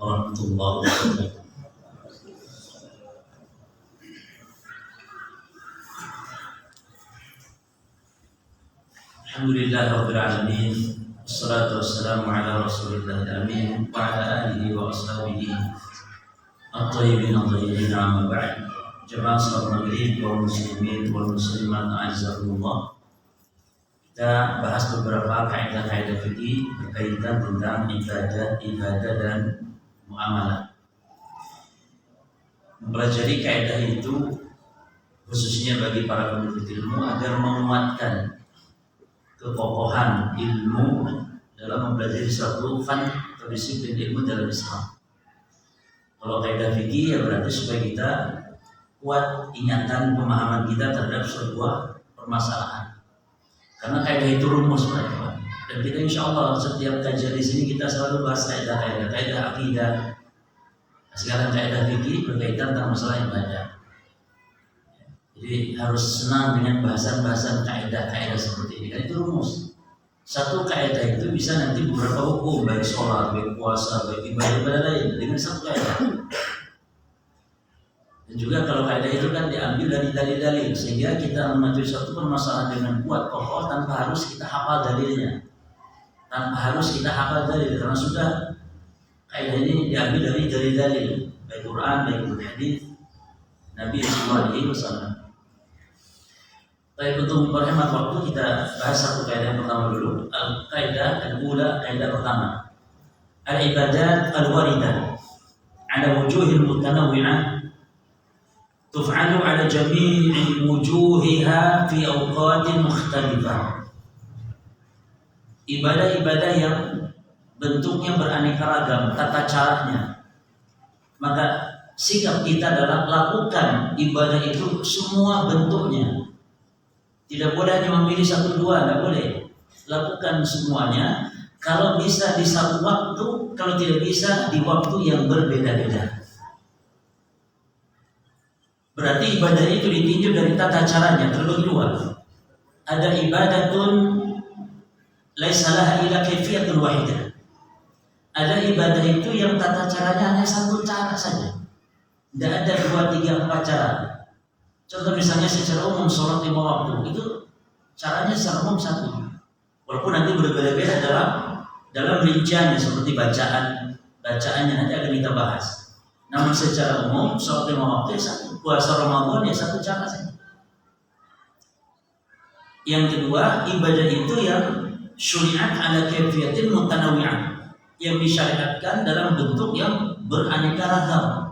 warahmatullahi wabarakatuh. Alhamdulillahirabbil alamin. Wassalatu wassalamu ala Rasulillahil amin wa ala alihi wa ashabihi at-thayyibin at-tahirin, amma ba'd. Jemaah salat maghrib kaum muslimin wal muslimat a'azzakumullah. Kita bahas beberapa kaidah-kaidah fikih berkaitan tentang ibadah dan muamalah. Mempelajari kaidah itu khususnya bagi para penuntut ilmu agar menguatkan kekokohan ilmu dalam mempelajari suatu fan atau disiplin ilmu dalam Islam. Kalau kaidah fikih ya berarti supaya kita kuat ingatan pemahaman kita terhadap sebuah permasalahan. Karena kaidah itu rumus, Pak. Dan kita insya Allah setiap kajian di sini kita selalu bahas kaidah akidah. Sekarang kaidah fikih berkaitan tentang masalah ibadah. Jadi harus senang dengan bahasan-bahasan kaidah seperti ini. Kan itu rumus. Satu kaidah itu bisa nanti beberapa hukum, baik sholat, baik puasa, baik ibadah lain dengan satu kaidah. Dan juga kalau kaidah itu kan diambil dari dalil-dalil, sehingga kita mematuhi suatu permasalahan dengan kuat kokoh tanpa harus kita hafal dalilnya, karena sudah kaidah ini diambil dari dalil-dalil, baik Quran, baik hadis Nabi Sallallahu Alaihi Wasallam. Baik, untuk memperhemat waktu kita bahas satu kaidah yang pertama dulu. Kaidah al-ula, kaidah pertama. Al-ibadat al-waridah ala wujuhil mutanawwi'ah tuf'alu ala jami'i wujuhiha fi awqatin mukhtalifah. Ibadah-ibadah yang bentuknya beraneka ragam, tata caranya, maka sikap kita dalam lakukan ibadah itu semua bentuknya. Tidak boleh hanya memilih satu dua, tidak boleh. Lakukan semuanya. Kalau bisa di satu waktu, kalau tidak bisa di waktu yang berbeda-beda. Berarti ibadah itu ditinjau dari tata caranya terbagi dua. Ada ibadatun laisa laha illa kayfiyatun wahidah. Ada ibadah itu yang tata caranya hanya satu cara saja. Tidak ada 2, 3, 4 cara. Contoh misalnya secara umum sholat 5 waktu itu caranya secara umum satu. Walaupun nanti berbeda-beda dalam rinciannya seperti bacaannya nanti akan kita bahas. Namun secara umum sholat 5 waktu satu, puasa Ramadan ya satu cara saja. Yang kedua, ibadah itu yang syuri'at ala kayfiyatin mutanawwi'ah, yang disyariatkan dalam bentuk yang beraneka ragam.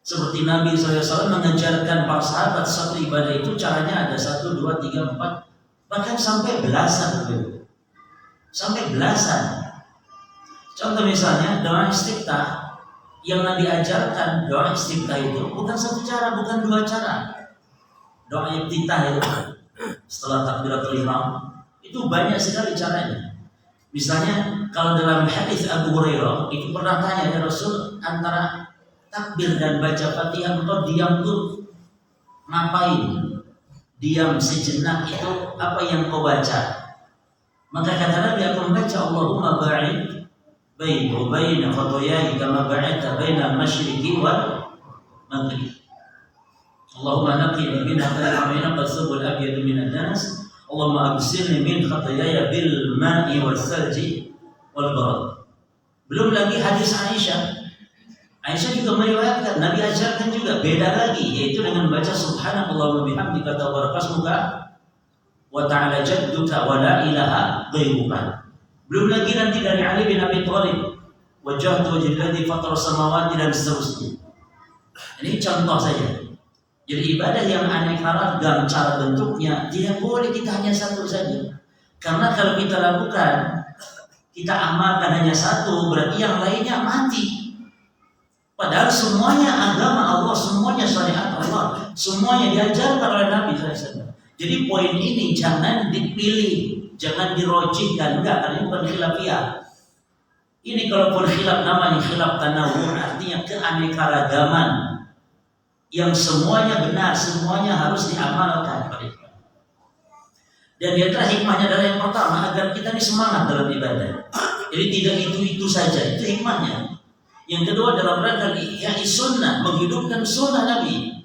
Seperti Nabi SAW mengajarkan para sahabat satu ibadah itu caranya ada 1, 2, 3, 4, bahkan sampai belasan. Contoh misalnya doa istiftah yang Nabi ajarkan, doa istiftah itu bukan satu cara, bukan 2 cara. Doa iftitah itu setelah takbiratul ihram itu banyak sekali caranya. Misalnya kalau dalam hadis Abu Hurairah itu pernah tanya ya Rasul, antara takbir dan baca Fatihah engkau diam tuh ngapain? Diam sejenak itu apa yang kau baca? Maka kata Nabi, aku membaca Allahumma ba'id baini wa baina khataayaya kama ba'adta baina al-masyriqi wal maghrib. Allahumma naqqini min khataaya ma yanqa as-thawb al-abyad min ad-danas. Allahumma absilni min khataayaya bil ma'i wal salji wal barad. Belum lagi hadis Aisyah. Aisyah juga meriwayatkan, Nabi ajarkan juga beda lagi, yaitu dengan baca subhanallah wa bihamdika tabarakasmuka wa ta'ala jadduka wa la ilaha ghairuka. Belum lagi nanti dari Ali bin Abi Thalib, wajhatu wajhilladzi fatara samawati dan seterusnya. Ini contoh saja. Jadi ibadah yang aneka ragam cara bentuknya tidak boleh kita hanya satu saja. Karena kalau kita lakukan, kita amalkan hanya satu, berarti yang lainnya mati. Padahal semuanya agama Allah, semuanya syariat Allah, semuanya diajarkan oleh Nabi SAW. Jadi poin ini jangan dipilih, jangan dirojihkan, enggak, karena ini bukan khilafiyah. Ini kalau pun khilaf namanya khilaf tanawwu, artinya keanekaragaman yang semuanya benar, semuanya harus diamalkan. Dan di antara hikmahnya adalah yang pertama agar kita ini semangat dalam ibadah. Jadi tidak itu saja, itu hikmahnya. Yang kedua dalam rangka ihya'i sunnah, menghidupkan sunnah Nabi.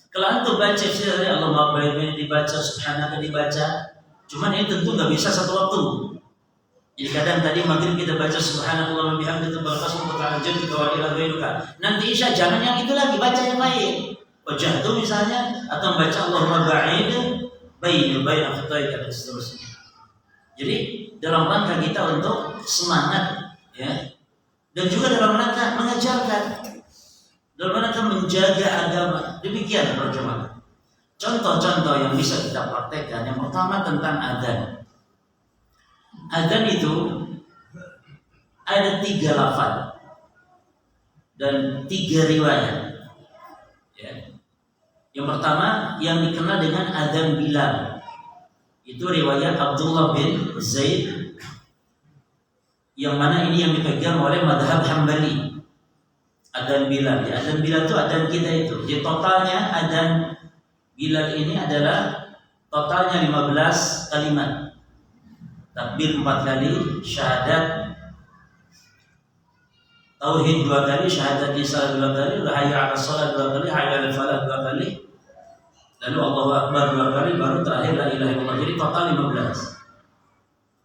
Kalau antum baca dari Allahumma baik dibaca, subhanaka dibaca, cuman ini tentu nggak bisa satu waktu. Jadi kadang tadi maghrib kita baca subhanallah wa bihamdihi tabarakallahi ta'ala jadduka wa ila ghairuka. Nanti isya jangan yang itu lagi, baca yang lain. Wajah itu misalnya atau baca Allahumma ba'id baini baina khataika dan seterusnya. Jadi dalam rangka kita untuk semangat ya. Dan juga dalam rangka mengajarkan, dalam rangka menjaga agama. Demikian para jemaah. Contoh-contoh yang bisa kita praktekkan. Yang pertama tentang adzan. Adzan itu ada 3 lafaz dan 3 riwayat. Ya. Yang pertama yang dikenal dengan adzan Bilal. Itu riwayat Abdullah bin Zaid, yang mana ini yang dipegang oleh madhab Hambali. Adzan Bilal, ya, adzan Bilal itu adzan kita itu. Jadi totalnya adzan Bilal ini adalah totalnya 15 kalimat. Takbir 4 kali, syahadat tauhid 2 kali, syahadat isya 2 kali, hayya 'alas shalah 2 kali, hayya 'alal falah 2 kali. Lalu Allahu Akbar 2 kali, baru terakhir la ilaha illallah. Jadi total 15.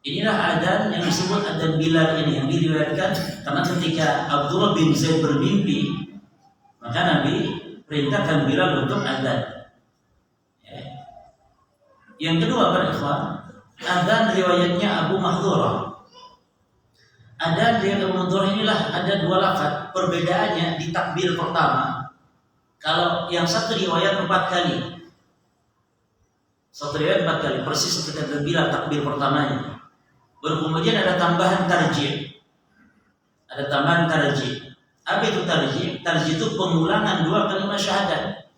Inilah adzan yang disebut adzan Bilal ini, yang diriwayatkan karena ketika Abdullah bin Zaid bermimpi, maka Nabi perintahkan Bilal untuk adzan. Ya. Yang kedua para ikhwan, adzan riwayatnya Abu Mahdhurah. Adzan riwayat Abu Mahdhurah inilah ada 2 lafaz, perbedaannya di takbir pertama. Kalau yang satu riwayat 4 kali. Satu riwayat 4 kali, persis seperti Bilal takbir pertamanya. Baru kemudian ada tambahan tarjih. Ada tambahan tarjih. Apa itu tarjih? Tarjih itu pengulangan 2 kalimat syahadat.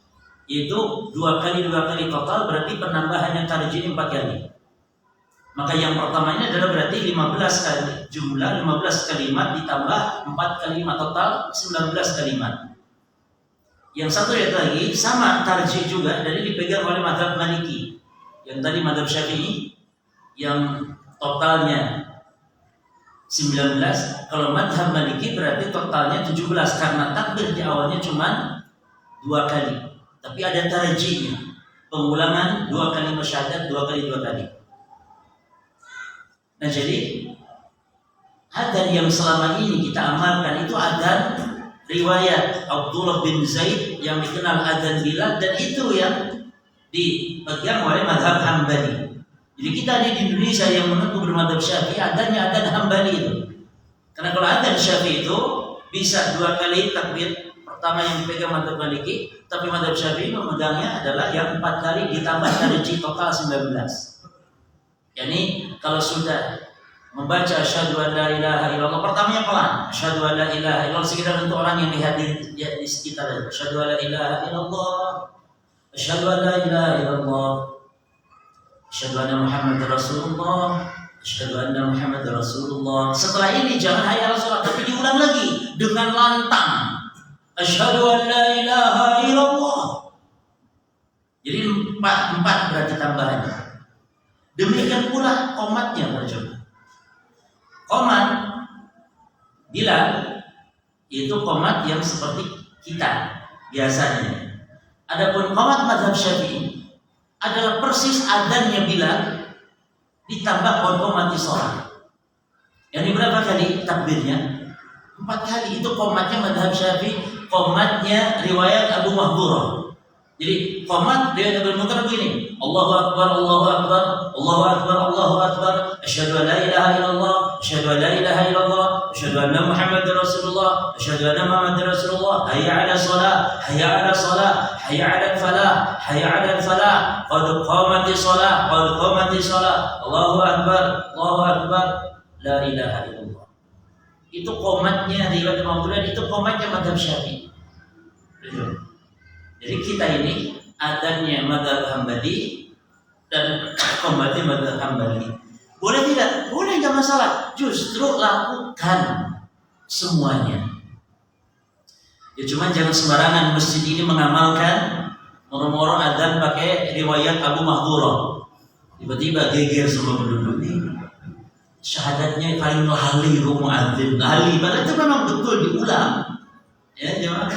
Yaitu 2 kali total, berarti penambahannya tarjih 4 kali. Maka yang pertamanya adalah berarti 15 kali. Jumlah 15 kalimat ditambah 4 kalimat, total 19 kalimat. Yang satu lagi sama tarjih juga, dari dipegang oleh mazhab Maliki. Yang tadi mazhab Syafi'i yang totalnya 19, kalau madhab Maliki berarti totalnya 17 karena takbir di awalnya cuma 2 kali, tapi ada tarjihnya, pengulangan 2 kali syahadat 2 kali. Nah jadi adzan yang selama ini kita amalkan itu adzan riwayat Abdullah bin Zaid yang dikenal adzan Bilal, dan itu yang dipegang oleh madhab Hambali. Jadi kita di Indonesia yang menentu bermadhab Syafi'i, adzannya adzan Hambali itu. Karena kalau adzan Syafi'i itu bisa 2 kali takbir pertama yang dipegang madhab Maliki, tapi madhab Syafi'i memegangnya adalah yang 4 kali ditambah tarjih total 19. Yani kalau sudah membaca asyhadu an la ilaha illallah, pertamanya pelan, asyhadu an la ilaha illallah, sekitar untuk orang yang dihadir ya, di sekitar, asyhadu an la ilaha illallah, asyhadu an la ilaha illallah, asyhadu anna Muhammadar Rasulullah, asyhadu anna Muhammadar Rasulullah. Setelah ini jangan hayya 'alas shalah, tapi diulang lagi dengan lantang, asyhadu an la ilaha illallah. Jadi 4 berarti tambahannya. Demikian pula qomatnya para jemaah. Qomat Bilal itu qomat yang seperti kita biasanya. Adapun qomat mazhab Syafi'i adalah persis adzannya Bilal ditambah qomati shalah. Yang berapa kali takbirnya? 4 kali. Itu qomatnya mazhab Syafi'i, qomatnya riwayat Abu Mahdhurah. Jadi qomat riwayat Abu Mahdhurah begini: Allahu Akbar, Allahu Akbar, Allahu Akbar, Allahu Akbar, asyhadu an la ilaha illallah, asyhadu an la ilaha illallah, asyhadu anna Muhammadar Rasulullah, asyhadu anna Muhammadar Rasulullah, hayya 'ala shalah, hayya 'ala shalah, hayya 'alal falah, hayya 'alal falah, qad qamatis shalah, qad qamatis shalah, Allahu Akbar, Allahu Akbar, la ilaha illallah. Itu qomatnya riwayat Mahdhurah, itu qomatnya mazhab Syafi'i. Jadi kita ini adzannya mazhab Hambali dan qomatnya mazhab Hambali. Boleh tidak? Boleh, enggak masalah. Justru lakukan semuanya. Ya cuma jangan sembarangan masjid ini mengamalkan moro-moro adzan pakai riwayat Abu Mahdhurah. Tiba-tiba geger semua penduduk ini. syahadatnya paling lali muadzin, lali, padahal itu memang betul diulang. Ya, jemaah.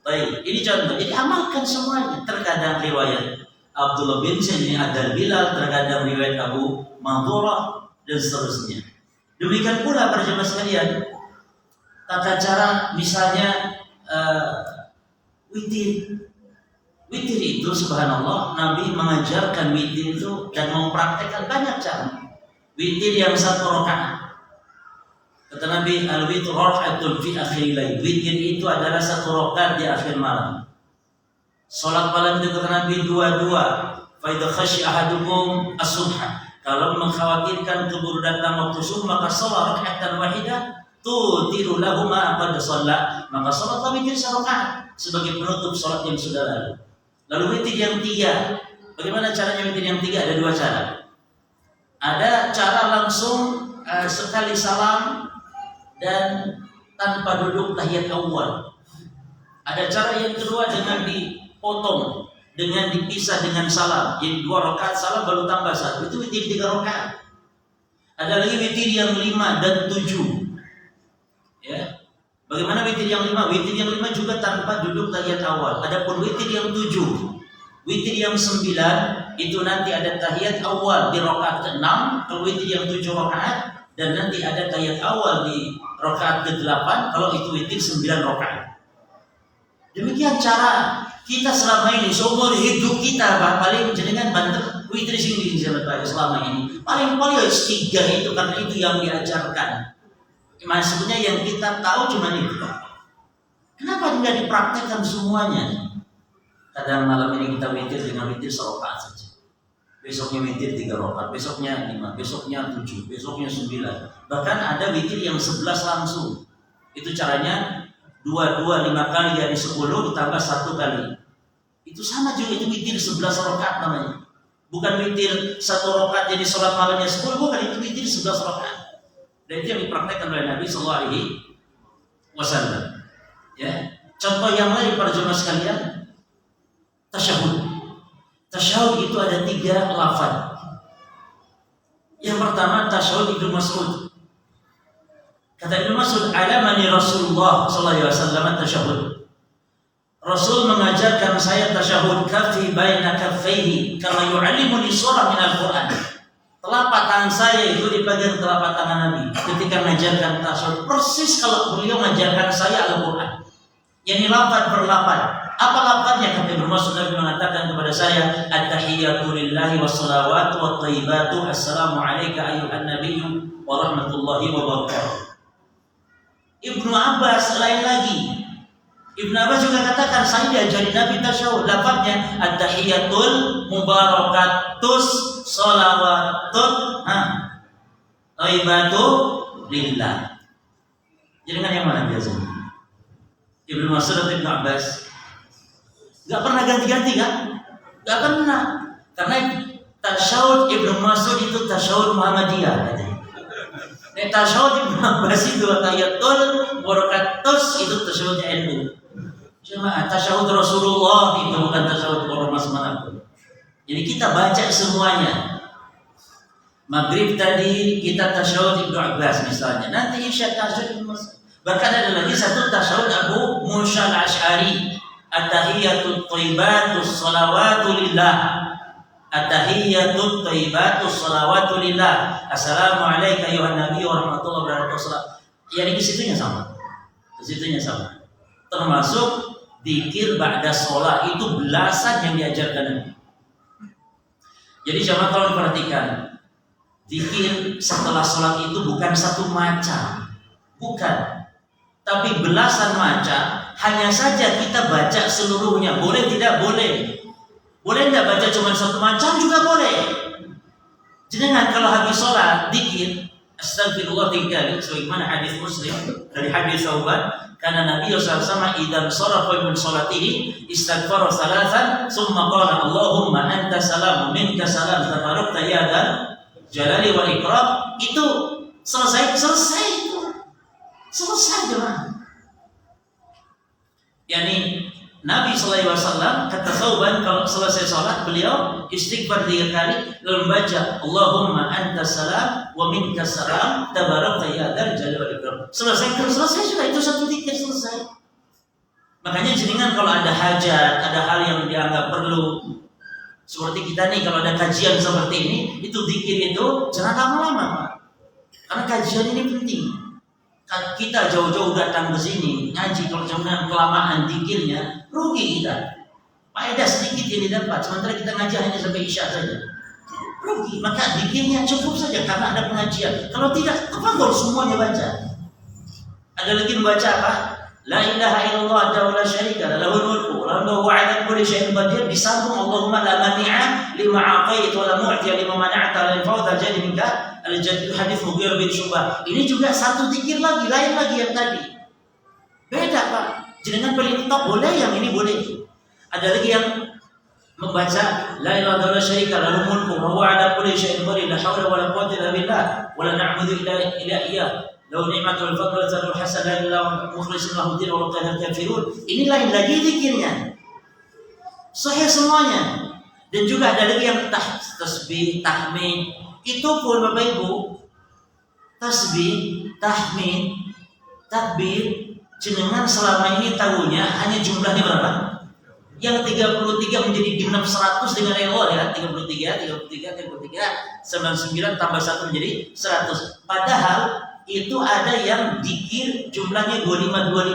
Baik, ini contoh. Jadi amalkan semuanya. Terkadang riwayat Abdullah bin Zaid ada Bilal, terkadang riwayat Abu Madurah dan seterusnya. Demikian pula para jemaah sekalian, tata cara misalnya witir. Witir itu subhanallah Nabi mengajarkan witir itu dan mempraktekkan banyak cara. Witir yang satu rakaat. Kata Nabi, al-witr raka'atun fi akhir lail. Witir itu adalah satu rakaat di akhir malam. Salat malam itu kata Nabi dua-dua. Fa idza khasya ahadukum as-subha. Kalau mengkhawatirkan keburu datang waktu subuh maka salat raka'atan wahidah tutiru lahu ma qad shalla. Maka salat witir satu rakaat sebagai penutup salat yang sudah lalu. Lalu witir yang tiga. Bagaimana caranya witir yang tiga? Ada dua cara. Ada cara langsung sekali salam dan tanpa duduk tahiyat awal. Ada cara yang kedua dengan dipotong, dengan dipisah dengan salam. Jadi 2 rakaat salam baru tambah 1. Itu witir 3 rakaat. Ada lagi witir yang 5 dan 7. Ya. Bagaimana witir yang 5? Witir yang 5 juga tanpa duduk tahiyat awal. Adapun witir yang 7, witir yang 9 itu nanti ada tahiyat awal di rakaat ke-6, kalau witir yang 7 rakaat dan nanti ada tahiyat awal di rakaat ke-8 kalau itu witir 9 rakaat. Demikian cara kita selama ini, seumur hidup kita paling jenengan banter witir sini selama ini. Paling 3 itu karena itu yang diajarkan. Maksudnya yang kita tahu cuma itu. Kenapa tidak dipraktekkan semuanya? Kadang malam ini kita witir dengan witir 1 rakaat saja. Besoknya witir 3 rakaat, besoknya 5, besoknya 7, besoknya 9. Bahkan ada witir yang 11 langsung. Itu caranya 5 kali dari 10 ditambah 1 kali. Itu sama juga, itu witir 11 rakaat namanya. Bukan witir 1 rakaat jadi sholat malamnya 10, bukan, itu witir 11 rakaat. Dan itu yang dipraktekkan oleh Nabi sallallahu alaihi wasallam. Ya. Contoh yang lain para jemaah sekalian, tasyahud. Tasyahud itu ada 3 lafaz. Yang pertama tasyahud Ibnu Mas'ud. Kata Ibnu Mas'ud, alamani Rasulullah sallallahu alaihi wasallam tasyahud. Rasul mengajarkan saya tasyahud kafi baina kaffaihi kama yu'allimuni surah min al-Qur'an. Telapak tangan saya itu di bagian telapak tangan Nabi ketika mengajarkan tasyahud persis kalau beliau mengajarkan saya Al-Qur'an. Yani lafaz per lafaz. Apa lafaznya? Kata Ibnu Mas'ud mengatakan kepada saya, at-tahiyyatu lillahi wassalawatu watthayyibatu assalamu alayka ayyuhan nabiyyu wa rahmatullahi wa barakatuh. Ibnu Abbas lain lagi. Ibnu Abbas juga katakan saya diajari Nabi tasyahud. Lafaznya at-tahiyyatul mubarakatus shalawatut thayyibatu lillah. Jadi dengan yang mana biasanya? Ibnu Mas'ud atau Ibnu Abbas? Gak pernah ganti-ganti kan? Gak pernah. Karena tasyahud Ibnu Mas'ud itu tasyahud Muhammadiyah. Tasyahud Ibnu Abbas itu tahiyatul barakatus itu tasyahud NU. Cuma tasyahud Rasulullah itu bukan tasyahud ormas manapun. Jadi kita baca semuanya. Maghrib tadi kita tasyahud Ibnu Abbas misalnya. Nanti Isya tasyahud Ibnu Mas'ud. Bahkan ada lagi satu tasyahud Abu Musa al-Asy'ari. At-tahiyyatut thayyibatus shalawatu lillah. At-tahiyyatut thayyibatus shalawatu lillah. Assalamu alayka ayuhan nabiy wa rahmatullahi wa barakatuh. Yani kesitunya sama. Kesitunya sama. Termasuk dzikir ba'da shalah itu belasan yang diajarkan Nabi. Jadi jamaah kalau diperhatikan, dzikir setelah sholat itu bukan satu macam. Bukan. Tapi belasan macam, hanya saja kita baca seluruhnya. Boleh tidak boleh? Boleh tidak baca cuma satu macam juga boleh. Jangan kalau habis sholat dzikir astagfirullah 3 kali sebagaimana hadis Muslim dari hadis Sauban, karena Nabi sallallahu alaihi wasallam idzan sharafa min sholatihi istaghfara salatan summa qala Allahumma anta salam minka salam tabarakta ya dzal jalali wal ikram. Itu selesai itu. Selesai jemaah. Yani Nabi SAW kata Thauban kalau selesai sholat beliau istighfar 3 kali lalu membaca Allahumma antas salam wa minkas salam tabarakta ya dzal jalali wal ikram. Selesai sudah, itu satu zikir selesai. Makanya jenengan kalau ada hajat, ada hal yang dianggap perlu, seperti kita nih kalau ada kajian seperti ini, itu zikir itu jangan lama-lama Pak. Karena kajian ini penting. Kita jauh-jauh datang ke sini ngaji, kalau jangan kelamaan zikirnya rugi kita. Faedah sedikit yang didapat, sementara kita ngaji hanya sampai isya saja. Rugi, maka zikirnya cukup saja karena ada pengajian. Kalau tidak, apa semuanya baca? Ada lagi membaca apa? La ilaha illallah wa la syarika lahu mulku wa lahu ala kulli syai'in qadir, disambung Allahumma la mani'a lima a'tait wa la mu'tiya lima mana'ta lil fawza jadi minka al-jadid hadis Mughirah bin Syu'bah. Ini juga satu zikir lagi, lain lagi yang tadi. Beda Pak. Jenengan pilih top boleh, yang ini boleh. Ada lagi yang membaca la ilaha illallah syarika lahu mulku wa huwa ala kulli syai'in qadir la haula wa la quwwata illa billah wa la na'budu illa iyyah. Lau ni'matul fadl zadul hasan la ilaha mukhlishin lahu din wa la kafirun. Ini lain lagi zikirnya. Sahih semuanya. Dan juga ada lagi yang tasbih, tahmid. Itu pun Bapak Ibu, tasbih, tahmid, takbir, jenengan selama ini tahunya hanya jumlahnya berapa? Yang 33 menjadi genap 100 dengan rela ya, 33, 99 tambah 1 menjadi 100. Padahal itu ada yang zikir jumlahnya 25.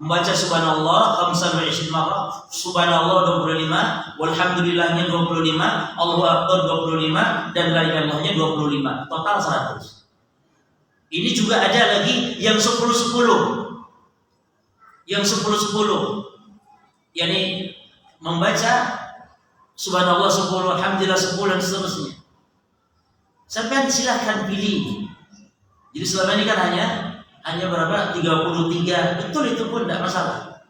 Membaca subhanallah 25 marrah, subhanallah 25, walhamdulillahnya 25, Allahu akbar 25 dan la ilaha illallahnya 25. Total 100. Ini juga ada lagi yang 10. Yang 10. yakni membaca subhanallah 10, alhamdulillah 10 dan seterusnya. Sampai silahkan pilih. Jadi selama ini kan hanya berapa? 33. Betul, itu pun tidak masalah.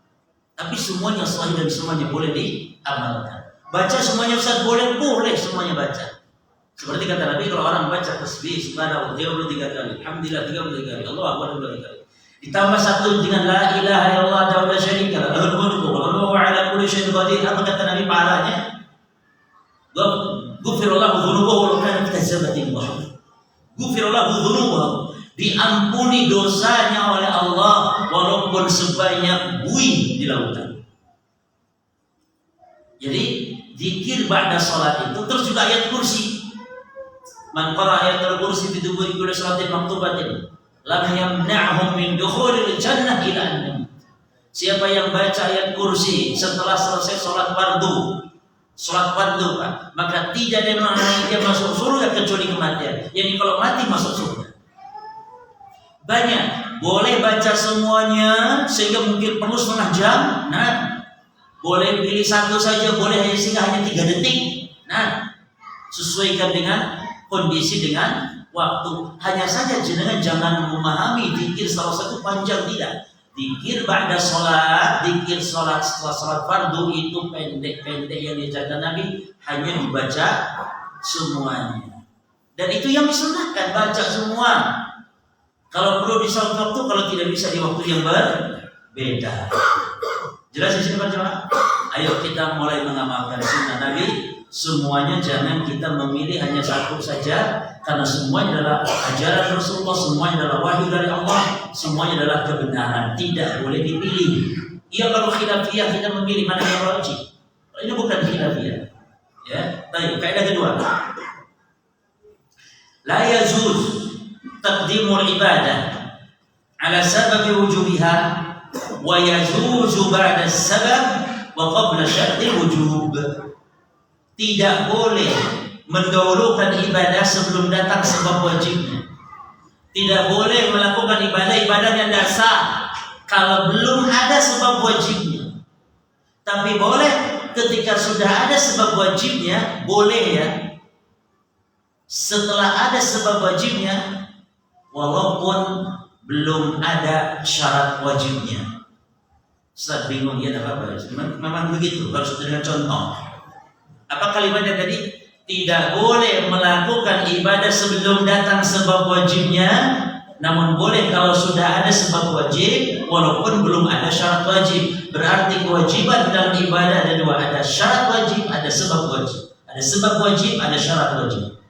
Tapi semuanya sahih dan semuanya boleh diamalkan. Baca semuanya Ustaz, boleh semuanya baca. Seperti kata Nabi, kalau orang baca tasbih subhanallah 33 kali, alhamdulillah 33 kali, Allahu akbar 33 kali. Ditambah satu dengan la ilaha illallah wa la syarika lahu al-mulku wa huwa ala kulli syai'in qadir. Apa kata Nabi pahalanya? Ghufirallahu dzunubahu wa kana kazzabatin bahar. Ghufirallahu dzunubahu, diampuni dosanya oleh Allah walaupun sebanyak buih di lautan. Jadi zikir ba'da salat itu, terus juga ayat kursi. Man qara ayatul kursi fi duburi kulli salatin maktubatin lam yamna'hum min dukhulil jannah ila an. Siapa yang baca ayat kursi setelah selesai salat fardu, Pak, maka tidak ada yang dia masuk surga kecuali kematian. Jadi kalau mati masuk surga. Banyak, boleh baca semuanya sehingga mungkin perlu setengah jam. Nah, boleh pilih satu saja, boleh sehingga hanya 3 detik. Nah, sesuaikan dengan kondisi dengan waktu. Hanya saja jenengan jangan memahami zikir salah satu panjang, tidak. Zikir ba'da sholat, zikir sholat setelah sholat fardu itu pendek-pendek yang diajarkan Nabi, hanya dibaca semuanya. Dan itu yang disunahkan, baca semua. Kalau perlu di sholat waktu, kalau tidak bisa di waktu yang berbeda. Jelas di sini Pak Jemaah? Ayo kita mulai mengamalkan sunnah Nabi. Semuanya jangan kita memilih hanya satu saja, karena semuanya adalah ajaran Rasulullah, semuanya adalah wahyu dari Allah, semuanya adalah kebenaran, tidak boleh dipilih. Iya, kalau khilafiyah kita memilih mana yang wajib. Ini bukan khilafiyah. Ya, baik. Kaidah kedua. La yajuz taqdimul ibadah ala sabab wujubiha wa yajuzu ba'da sabab wa qabla syartil wujub. Tidak boleh mendahulukan ibadah sebelum datang sebab wajibnya. Tidak boleh melakukan ibadah yang dasar kalau belum ada sebab wajibnya. Tapi boleh ketika sudah ada sebab wajibnya, boleh ya. Setelah ada sebab wajibnya, walaupun belum ada syarat wajibnya. Ustaz bingung ya, apa-apa. Memang begitu, harus dengan contoh. Apa kalimatnya tadi? Tidak boleh melakukan ibadah sebelum datang sebab wajibnya, Namun boleh kalau sudah ada sebab wajib, walaupun belum ada syarat wajib. Berarti kewajiban dalam ibadah ada dua, ada syarat wajib, ada sebab wajib. Ada sebab wajib, ada syarat wajib.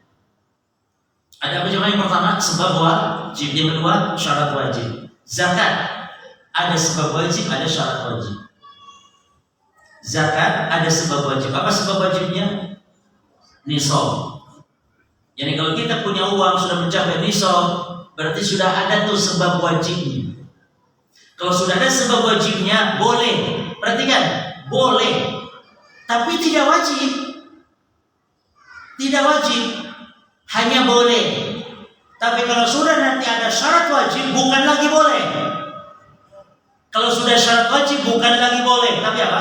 Ada apa yang pertama? Sebab wajib. Yang kedua, syarat wajib. Zakat ada sebab wajib, ada syarat wajib. Zakat ada sebab wajib. Apa sebab wajibnya? Nisab. Jadi kalau kita punya uang sudah mencapai nisab, berarti sudah ada tuh sebab wajibnya. Kalau sudah ada sebab wajibnya, boleh. Perhatikan, boleh. Tapi tidak wajib. Tidak wajib. Hanya boleh. Tapi kalau sudah nanti ada syarat wajib, bukan lagi boleh. Kalau sudah syarat wajib, bukan lagi boleh. Tapi apa?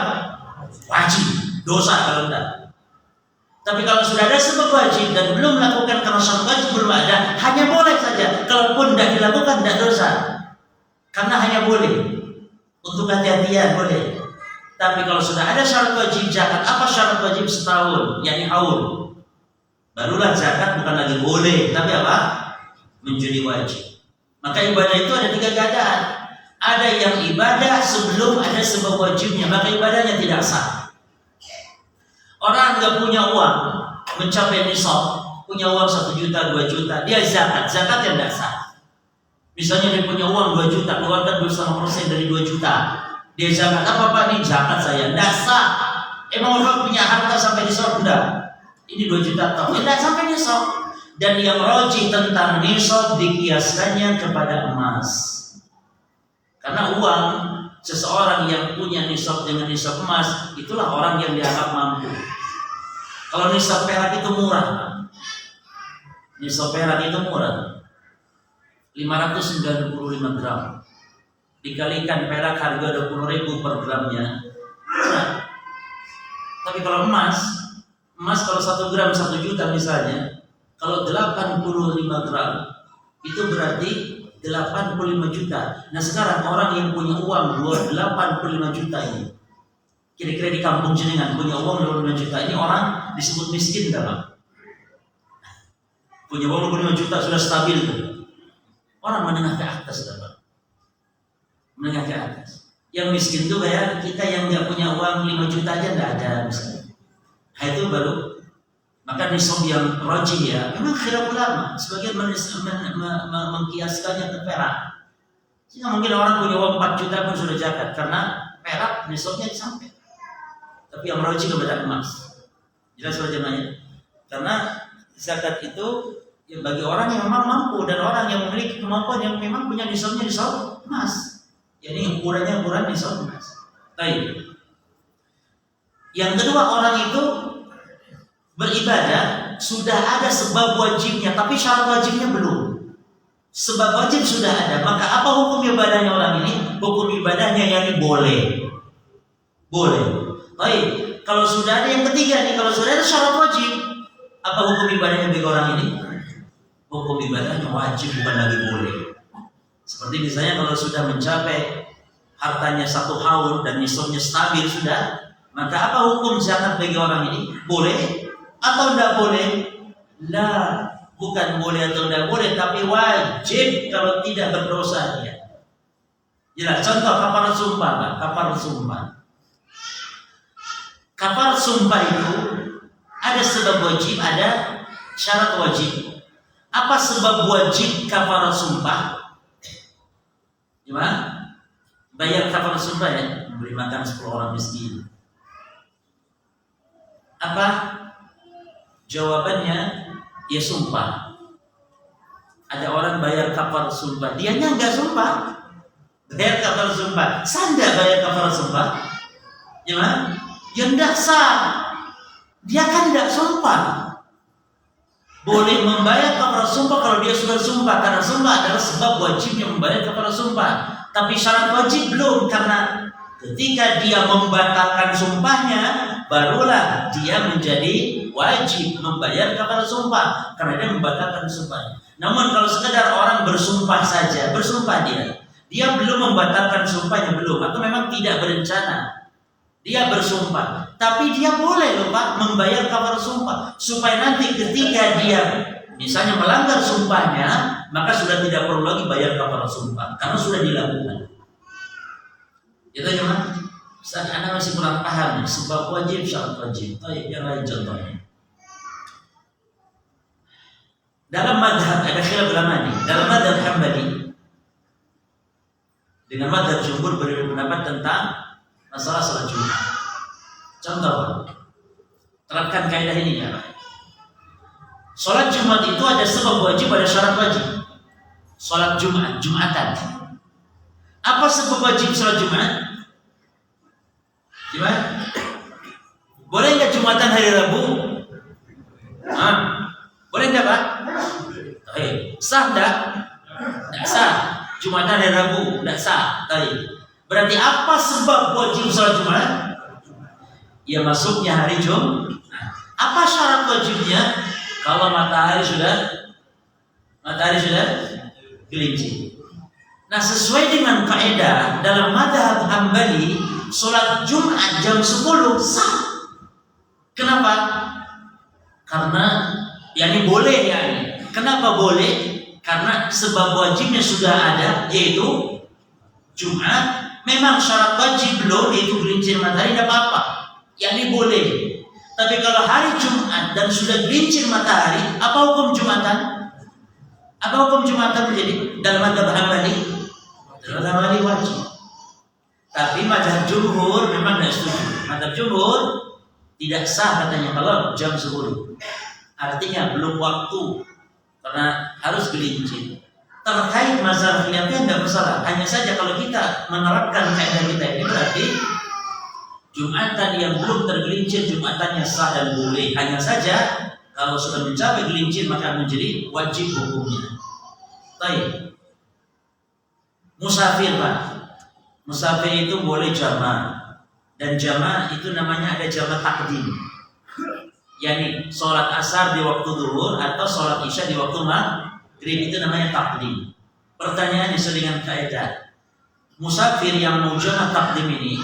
Wajib. Dosa kalau tidak. Tapi kalau sudah ada sebab wajib dan belum melakukan karena syarat wajib belum ada, hanya boleh saja. Kalaupun tidak dilakukan, tidak dosa. Karena hanya boleh. Untuk hati-hatian boleh. Tapi kalau sudah ada syarat wajib zakat, apa syarat wajib? Setahun, yakni haul. Barulah zakat bukan lagi boleh, tapi apa? Menjadi wajib. Maka ibadah itu ada tiga keadaan. Ada yang ibadah sebelum ada sebab wajibnya, maka ibadahnya tidak sah. Orang nggak punya uang mencapai nisab, punya uang 1 juta, 2 juta, dia zakat yang tidak sah. Misalnya dia punya uang 2 juta, keluarkan 2,5% dari 2 juta, dia zakat apa nih? Zakat saya tidak sah. Emang orang punya harta sampai nisab enggak? Ini 2 juta tahun, tidak sampai nisab. Dan yang rajih tentang nisab dikiaskannya kepada emas. Karena uang seseorang yang punya nisab dengan nisab emas, itulah orang yang dianggap mampu. Kalau nisab perak itu murah, nisab perak itu murah, 595 gram. Dikalikan perak harga 20.000 per gramnya, murah. Tapi kalau emas kalau 1 gram 1 juta misalnya, kalau 85 gram itu berarti 85 juta. Nah sekarang orang yang punya uang 85 juta ini, kira-kira di kampung jenengan punya uang 25 juta ini orang disebut miskin enggak, Pak? Punya uang 25 juta sudah stabil tuh. Orang menengah ke atas enggak, Pak? Menengah ke atas. Yang miskin tuh kayak kita yang nggak punya uang 5 juta aja enggak ada misalnya. Nah, itu baru. Maka nisab yang rajih ya, memang khilaf ulama. Sebagian mengkiaskannya ke perak. Sehingga mungkin orang punya uang 4 juta pun sudah zakat karena perak nisabnya sampai. Tapi yang rajih kepada emas. Jelas jemaahnya. Karena zakat itu ya bagi orang yang memang mampu dan orang yang memiliki kemampuan yang memang punya nisabnya nisab emas. Jadi ukuran nisab emas. Baik. Yang kedua, orang itu beribadah sudah ada sebab wajibnya, tapi syarat wajibnya belum. Sebab wajib sudah ada, maka apa hukum ibadahnya orang ini? Hukum ibadahnya yang boleh. Boleh. Baik, kalau sudah ada yang ketiga nih, kalau sudah ada syarat wajib, apa hukum ibadahnya bagi orang ini? Hukum ibadahnya wajib, bukan lagi boleh. Seperti misalnya kalau sudah mencapai hartanya 1 haul dan nisabnya stabil sudah, maka apa hukum zakat bagi orang ini? Boleh atau tidak boleh? Lah, bukan boleh atau tidak boleh, tapi wajib kalau tidak berdosa dia. Jelas. Contoh kafarat sumpah, Pak. Kafarat sumpah. Kafarat sumpah itu ada sebab wajib, ada syarat wajib. Apa sebab wajib kafarat sumpah? Gimana? Bayar kafarat sumpah ya, memberi makan 10 orang miskin. Apa? Jawabannya, ya sumpah. Ada orang bayar kafarat sumpah, dianya enggak sumpah. Bayar kafarat sumpah, sanda bayar kafarat sumpah. Gimana? Ya enggak sah. Dia kan enggak sumpah. Boleh membayar kafarat sumpah kalau dia sudah sumpah, karena sumpah adalah sebab wajibnya membayar kafarat sumpah. Tapi syarat wajib belum, karena ketika dia membatalkan sumpahnya, barulah dia menjadi wajib membayar kafarat sumpah karena dia membatalkan sumpahnya. Namun kalau sekedar orang bersumpah saja, bersumpah dia belum membatalkan sumpahnya belum, atau memang tidak berencana, dia bersumpah, tapi dia boleh loh Pak membayar kafarat sumpah supaya nanti ketika dia misalnya melanggar sumpahnya, maka sudah tidak perlu lagi bayar kafaraah sumpah karena sudah dilakukan. Itu cuma Ustaz, Anda masih kurang paham sebab wajib, syarat wajib. Yang lain contohnya. Dalam madhab ada khilaf ulama nih. Dalam madhab Hambali dengan madhab jumhur berbeda pendapat tentang masalah salat Jumat. Contoh, terapkan kaidah ini ya. Salat Jumat itu ada sebab wajib, ada syarat wajib. Salat Jumat, Jumatan. Apa sebab wajib salat Jumat? Gimana? Boleh nggak Jumatan hari Rabu? Boleh nggak Pak? Sah nggak? Nggak sah. Jumatan hari Rabu nggak sah. Berarti apa sebab wajib salat Jumat? Ya masuknya hari Jumat. Apa syarat wajibnya? Kalau matahari sudah gelincir. Nah, sesuai dengan kaidah dalam mazhab Hambali, sholat Jumat jam 10 sah. Kenapa? Karena ini boleh yani. Kenapa boleh? Karena sebab wajibnya sudah ada, yaitu Jumat. Memang syarat wajib belum, yaitu gelincir matahari, tidak apa-apa. Yani boleh. Tapi kalau hari Jumat dan sudah gelincir matahari, apa hukum Jumatan? Apa hukum Jumatan menjadi dalam mazhab Hambali? Dalam mazhab Hambali wajib. Tapi mazhab jumhur memang tidak setuju. Mazhab jumhur tidak sah katanya kalau jam 10. Artinya belum waktu karena harus gelincir. Terkait masalah khilafnya tidak masalah. Hanya saja kalau kita menerapkan kaidah kita ini berarti Jumatan yang belum tergelincir Jumatannya sah dan boleh. Hanya saja kalau sudah mencapai gelincir maka menjadi wajib hukumnya. Baik. Musafir Pak. Musafir itu boleh jamaah. Dan jamaah itu namanya ada jamaah takdim. Yani sholat asar di waktu zuhur atau sholat isya di waktu maghrib itu namanya takdim. Pertanyaannya selingan kaidah. Musafir yang mau jamaah takdim ini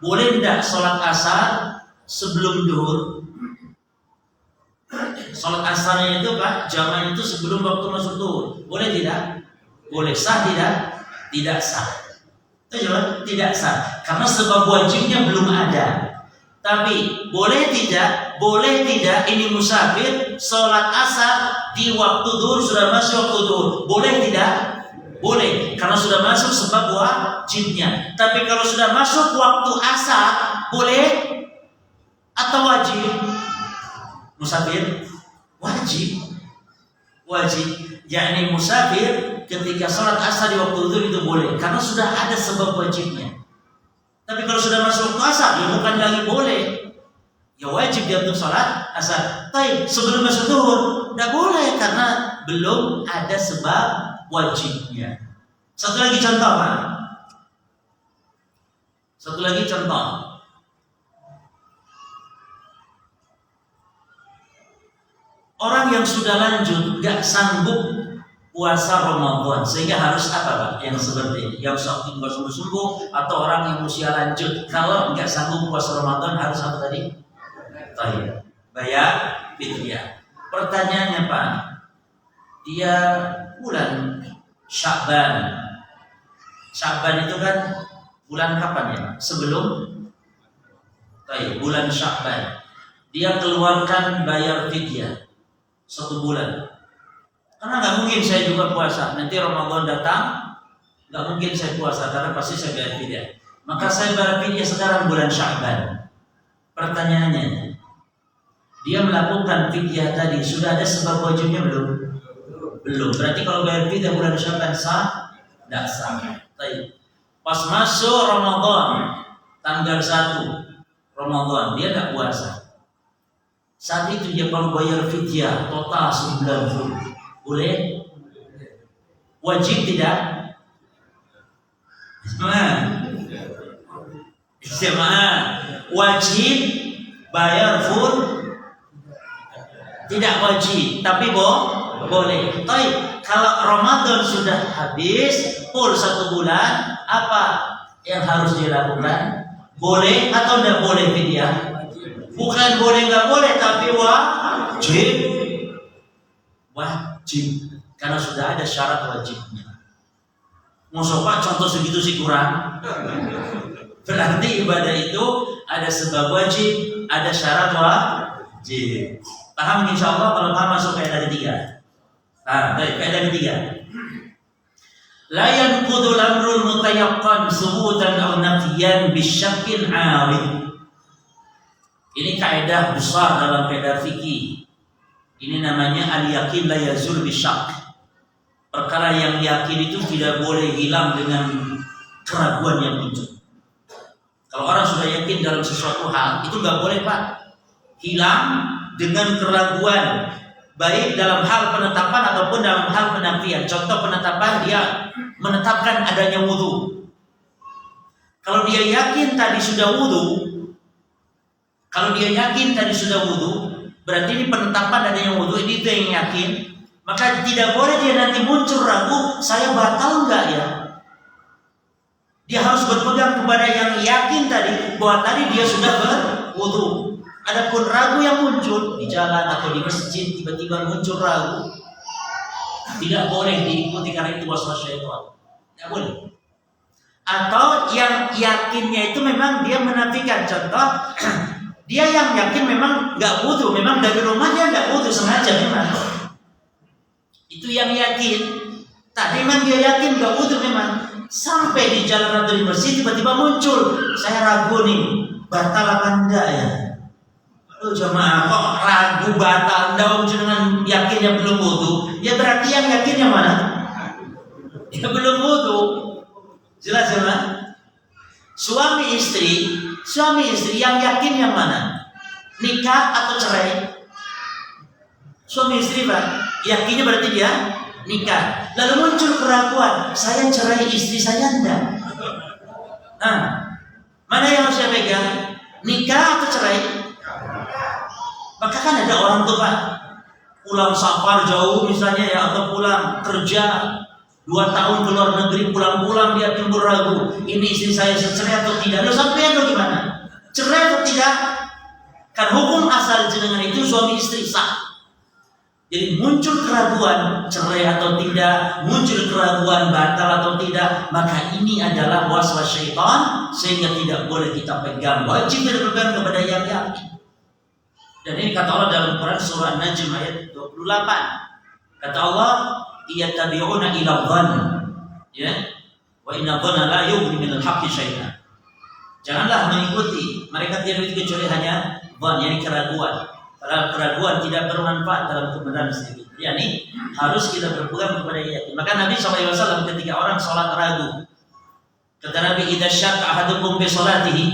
boleh tidak sholat asar sebelum zuhur? Sholat asarnya itu Pak, jamaah itu sebelum waktu masuk zuhur. Boleh tidak? Boleh. Sah tidak? Tidak sah. Itu jawab tidak sah. Karena sebab wajibnya belum ada. Tapi boleh tidak? Boleh tidak ini musafir sholat asar di waktu zuhur, sudah masuk waktu zuhur. Boleh tidak? Boleh, karena sudah masuk sebab wajibnya. Tapi kalau sudah masuk waktu asar, boleh atau wajib? Musafir wajib. Wajib. Yakni musafir ketika sholat asar di waktu itu boleh, karena sudah ada sebab wajibnya. Tapi kalau sudah masuk waktu asar, ya bukan lagi boleh. Ya wajib dia untuk sholat asar. Tapi sebelum masuk zuhur, tidak boleh karena belum ada sebab wajibnya. Satu lagi contoh Pak. Satu lagi contoh. Orang yang sudah lanjut gak sanggup puasa Ramadan sehingga harus apa Pak? Yang seperti ini, yang sakit sungguh-sungguh atau orang yang usia lanjut kalau gak sanggup puasa Ramadan harus apa tadi? Bayar fidyah. Pertanyaannya Pak, dia bulan Sya'ban. Sya'ban itu kan bulan kapan ya? Sebelum bulan Sya'ban. Dia keluarkan bayar fidyah 1 bulan. Karena nggak mungkin saya juga puasa. Nanti Ramadan datang, nggak mungkin saya puasa karena pasti saya bayar fidyah. Maka saya bayar fidyah sekarang bulan Sya'ban. Pertanyaannya, dia melakukan fidyah tadi sudah ada sebab wajibnya belum? Belum. Berarti kalau bayar fidyah bulan Sya'ban sah? Tidak sah. Pas masuk Ramadan tanggal 1 Ramadan dia tidak puasa. Saat itu dia kalau bayar fidyah total 9 boleh? Wajib tidak? Wajib bayar full? Tidak wajib, tapi boleh. Kalau Ramadan sudah habis full 1 bulan, apa yang harus dilakukan? Boleh atau tidak boleh fidyah? Bukan boleh nggak boleh, tapi wajib. karena sudah ada syarat wajibnya. Mau sopak contoh segitu sih kurang. Berarti ibadah itu ada sebab wajib, ada syarat wajib. Paham insya Allah? Kalau paham masuk kaidah ketiga. Baik, kaidah ketiga. La yanqudul amrul mutayaqqan subutan aw nafiyan bisyakkin 'arid. Ini kaidah besar dalam kaidah fikih. Ini namanya al-yaqin la yazul bisyak. Perkara yang yakin itu tidak boleh hilang dengan keraguan yang muncul. Kalau orang sudah yakin dalam sesuatu hal, itu nggak boleh Pak hilang dengan keraguan, baik dalam hal penetapan ataupun dalam hal penafian. Contoh penetapan, dia menetapkan adanya wudu. Kalau dia yakin tadi sudah wudu, berarti ini penetapan adanya wudu, ini itu yang yakin. Maka tidak boleh dia nanti muncul ragu, saya batal enggak ya? Dia harus berpegang kepada yang yakin tadi, bahwa tadi dia sudah berwudu. Adapun ragu yang muncul di jalan atau di masjid, tiba-tiba muncul ragu, tidak boleh diikuti karena itu waswas syaitan. Tidak boleh. Atau yang yakinnya itu memang dia menafikan. Contoh, dia yang yakin memang nggak wudu, memang dari rumah dia nggak wudu sengaja memang. Itu yang yakin. Tadi memang dia yakin nggak wudu memang. Sampai di jalan atau di masjid tiba-tiba muncul, saya ragu nih, batal apa enggak ya? Aduh jemaah, kok ragu batal enggak dengan yakinnya belum wudu? Ya berarti yang yakinnya mana? Ya belum wudu. Jelas jemaah? Suami istri yang yakin yang mana? Nikah atau cerai? Suami istri Pak, yakinnya berarti dia nikah. Lalu muncul keraguan, saya cerai, istri saya enggak. Nah, mana yang harus saya pegang? Nikah atau cerai? Maka kan ada orang tua pulang safar jauh misalnya ya, atau pulang kerja 2 tahun ke luar negeri, pulang-pulang dia timbul ragu, ini istri saya cerai atau tidak. Lalu sampai itu gimana? Cerai atau tidak? Kan hukum asal jenengan itu suami istri sah. Jadi muncul keraguan cerai atau tidak, muncul keraguan batal atau tidak, maka ini adalah waswas syaitan, sehingga tidak boleh kita pegang. Wajib kita berpegang kepada yang yakin. Dan ini kata Allah dalam Quran surah An-Najm ayat 28. Kata Allah, iyattabi'una ila dhann, ya, wa inna dhanna la yughni minal haqqi syai'an. Janganlah mengikuti, mereka tidak mengikuti kecuali hanya dhann, yakni keraguan. Padahal keraguan tidak bermanfaat dalam kebenaran sedikit. Yani harus kita berpegang kepada yakin. Maka Nabi SAW ketika orang sholat ragu, kata Nabi, idza syakka ahadukum bi sholatihi,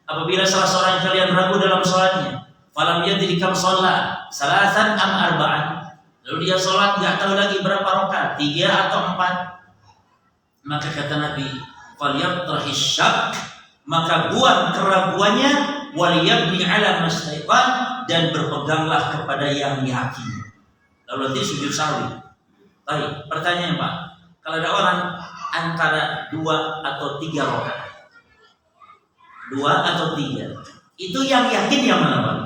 apabila salah seorang kalian ragu dalam sholatnya, falam yadri kam shalla salasan am arba'an, lalu dia sholat enggak tahu lagi berapa rakaat, 3 atau 4, maka kata Nabi, falyabtahi syak, maka buang keraguannya, waliyabni ala mastaiqan, dan berpeganglah kepada yang yakin. Lalu nanti sujud sahwi. Baik, pertanyaan Pak, kalau ada orang antara 2 atau 3 rakaat, 2 atau 3, itu yang yakin yang mana Pak?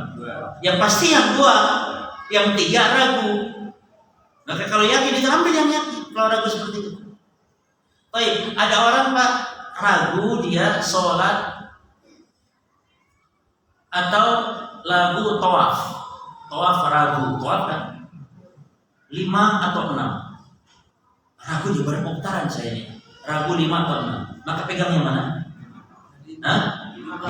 Yang pasti yang 2, yang 3 ragu. Maka kalau yakin itu ambil yang yakin. Kalau ragu seperti itu. Baik, ada orang Pak ragu dia sholat atau lagu tawaf ragu, tawaf kan 5 atau 6, ragu di berapa putaran saya ini, ragu 5 atau 6, maka pegang yang mana? 5.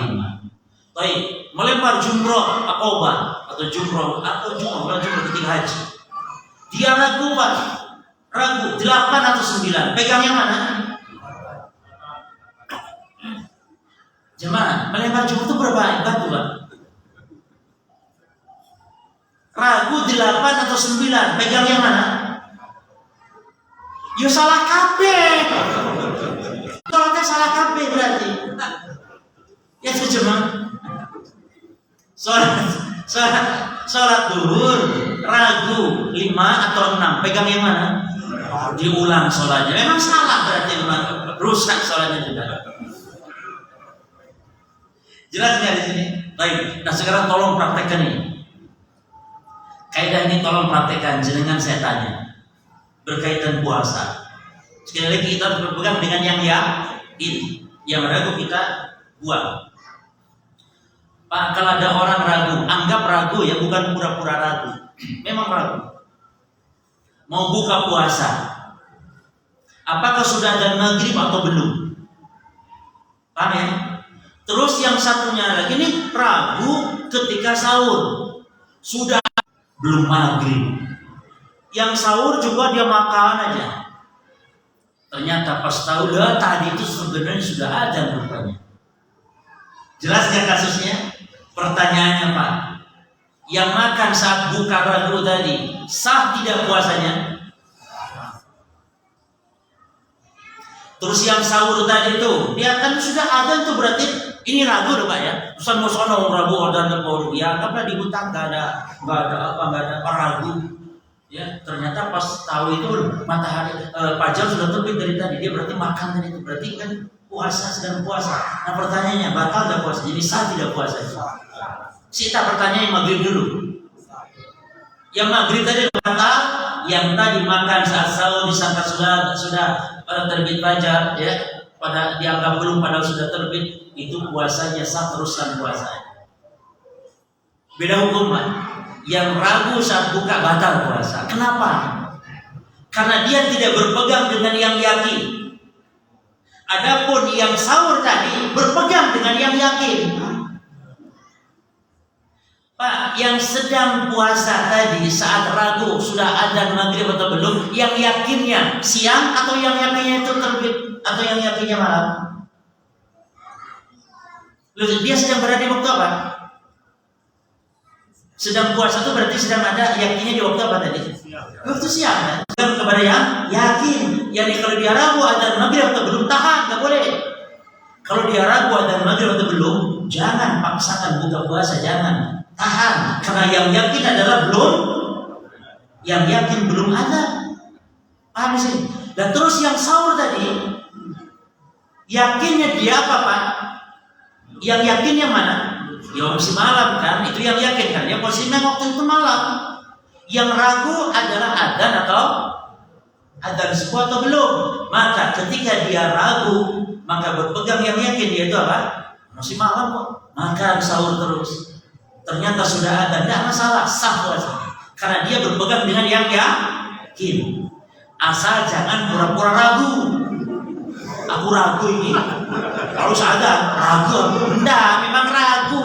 Baik, melempar jumroh akobah atau jumroh ketika haji, dia ragu Pak, ragu 8 atau 9, pegang yang mana? Jemaah, melempar jumroh itu berapa batu Pak? Ragu 8 atau 9, pegang yang mana? Ya salah kabeh. Sholatnya salah kabeh berarti. Ya jemaah. Sholat duhur ragu 5 atau 6, pegang yang mana? Diulang sholatnya. Memang salah berarti, memang rusak sholatnya juga. Jelas nggak di sini? Baik. Nah sekarang tolong praktekkan ini. Kaidah ini tolong praktekkan, jenengan saya tanya. berkaitan puasa. Sekali lagi kita harus berpegang dengan yang yakin, yang ragu kita buang. Pak, kalau ada orang ragu, anggap ragu ya, bukan pura-pura ragu. Memang ragu. Mau buka puasa, apakah sudah ada maghrib atau belum? Paham ya? Terus yang satunya lagi ini ragu ketika sahur, sudah belum maghrib. Yang sahur juga dia makan aja. Ternyata pas tahu lah tadi itu sebenarnya sudah azan rupanya. Jelas nggak kasusnya? Pertanyaannya Pak, yang makan saat buka ragu tadi sah tidak puasanya? Terus yang sahur tadi itu dia kan sudah azan tuh, berarti ini ragu dong Pak ya? Pesan mau sono ragu order baru ya, karena di hutan nggak ada ragu. Ya, ternyata pas tahu itu matahari fajar sudah terbit dari tadi, dia berarti makan tadi itu, berarti kan puasa, sedang puasa. Nah pertanyaannya, batal nggak puasa? Jadi sah tidak puasa? Kita pertanyaan maghrib dulu. Yang maghrib tadi batal, yang tadi makan saat sahur disangka sudah terbit fajar, ya, pada dianggap belum padahal sudah terbit, itu puasanya sah, teruskan puasanya. Beda hukum Pak. Yang ragu saat buka batal puasa. Kenapa? Karena dia tidak berpegang dengan yang yakin. Adapun yang sahur tadi berpegang dengan yang yakin. Pak, yang sedang puasa tadi saat ragu sudah adzan maghrib atau belum, yang yakinnya siang atau yang yakinnya itu terbit atau yang yakinnya malam? Dia sedang berada di waktu apa? Sedang puasa itu berarti sedang ada yakinnya di waktu apa tadi? Waktu siang kan? Kepada yang yakin. Yang kalau dia ragu adzan maghrib atau belum, tahan, nggak boleh. Kalau dia ragu adzan maghrib atau belum, jangan paksakan buka puasa, jangan. Tahan, karena yang yakin adalah belum. Yang yakin belum ada. Paham sih? Dan terus yang sahur tadi, yakinnya dia apa Pak? Yang yakinnya mana? Ya masih malam kan, itu yang yakin kan, yang posisinya waktu itu malam. Yang ragu adalah adzan atau adzan sebuah atau belum. Maka ketika dia ragu, maka berpegang yang yakin, yaitu apa? Masih malam kok, maka sahur terus. Ternyata sudah adzan, tidak masalah, sah puasa. Karena dia berpegang dengan yang yakin. Asal jangan pura-pura ragu. Aku ragu ini. Kalau sadar ragu, enggak, memang ragu.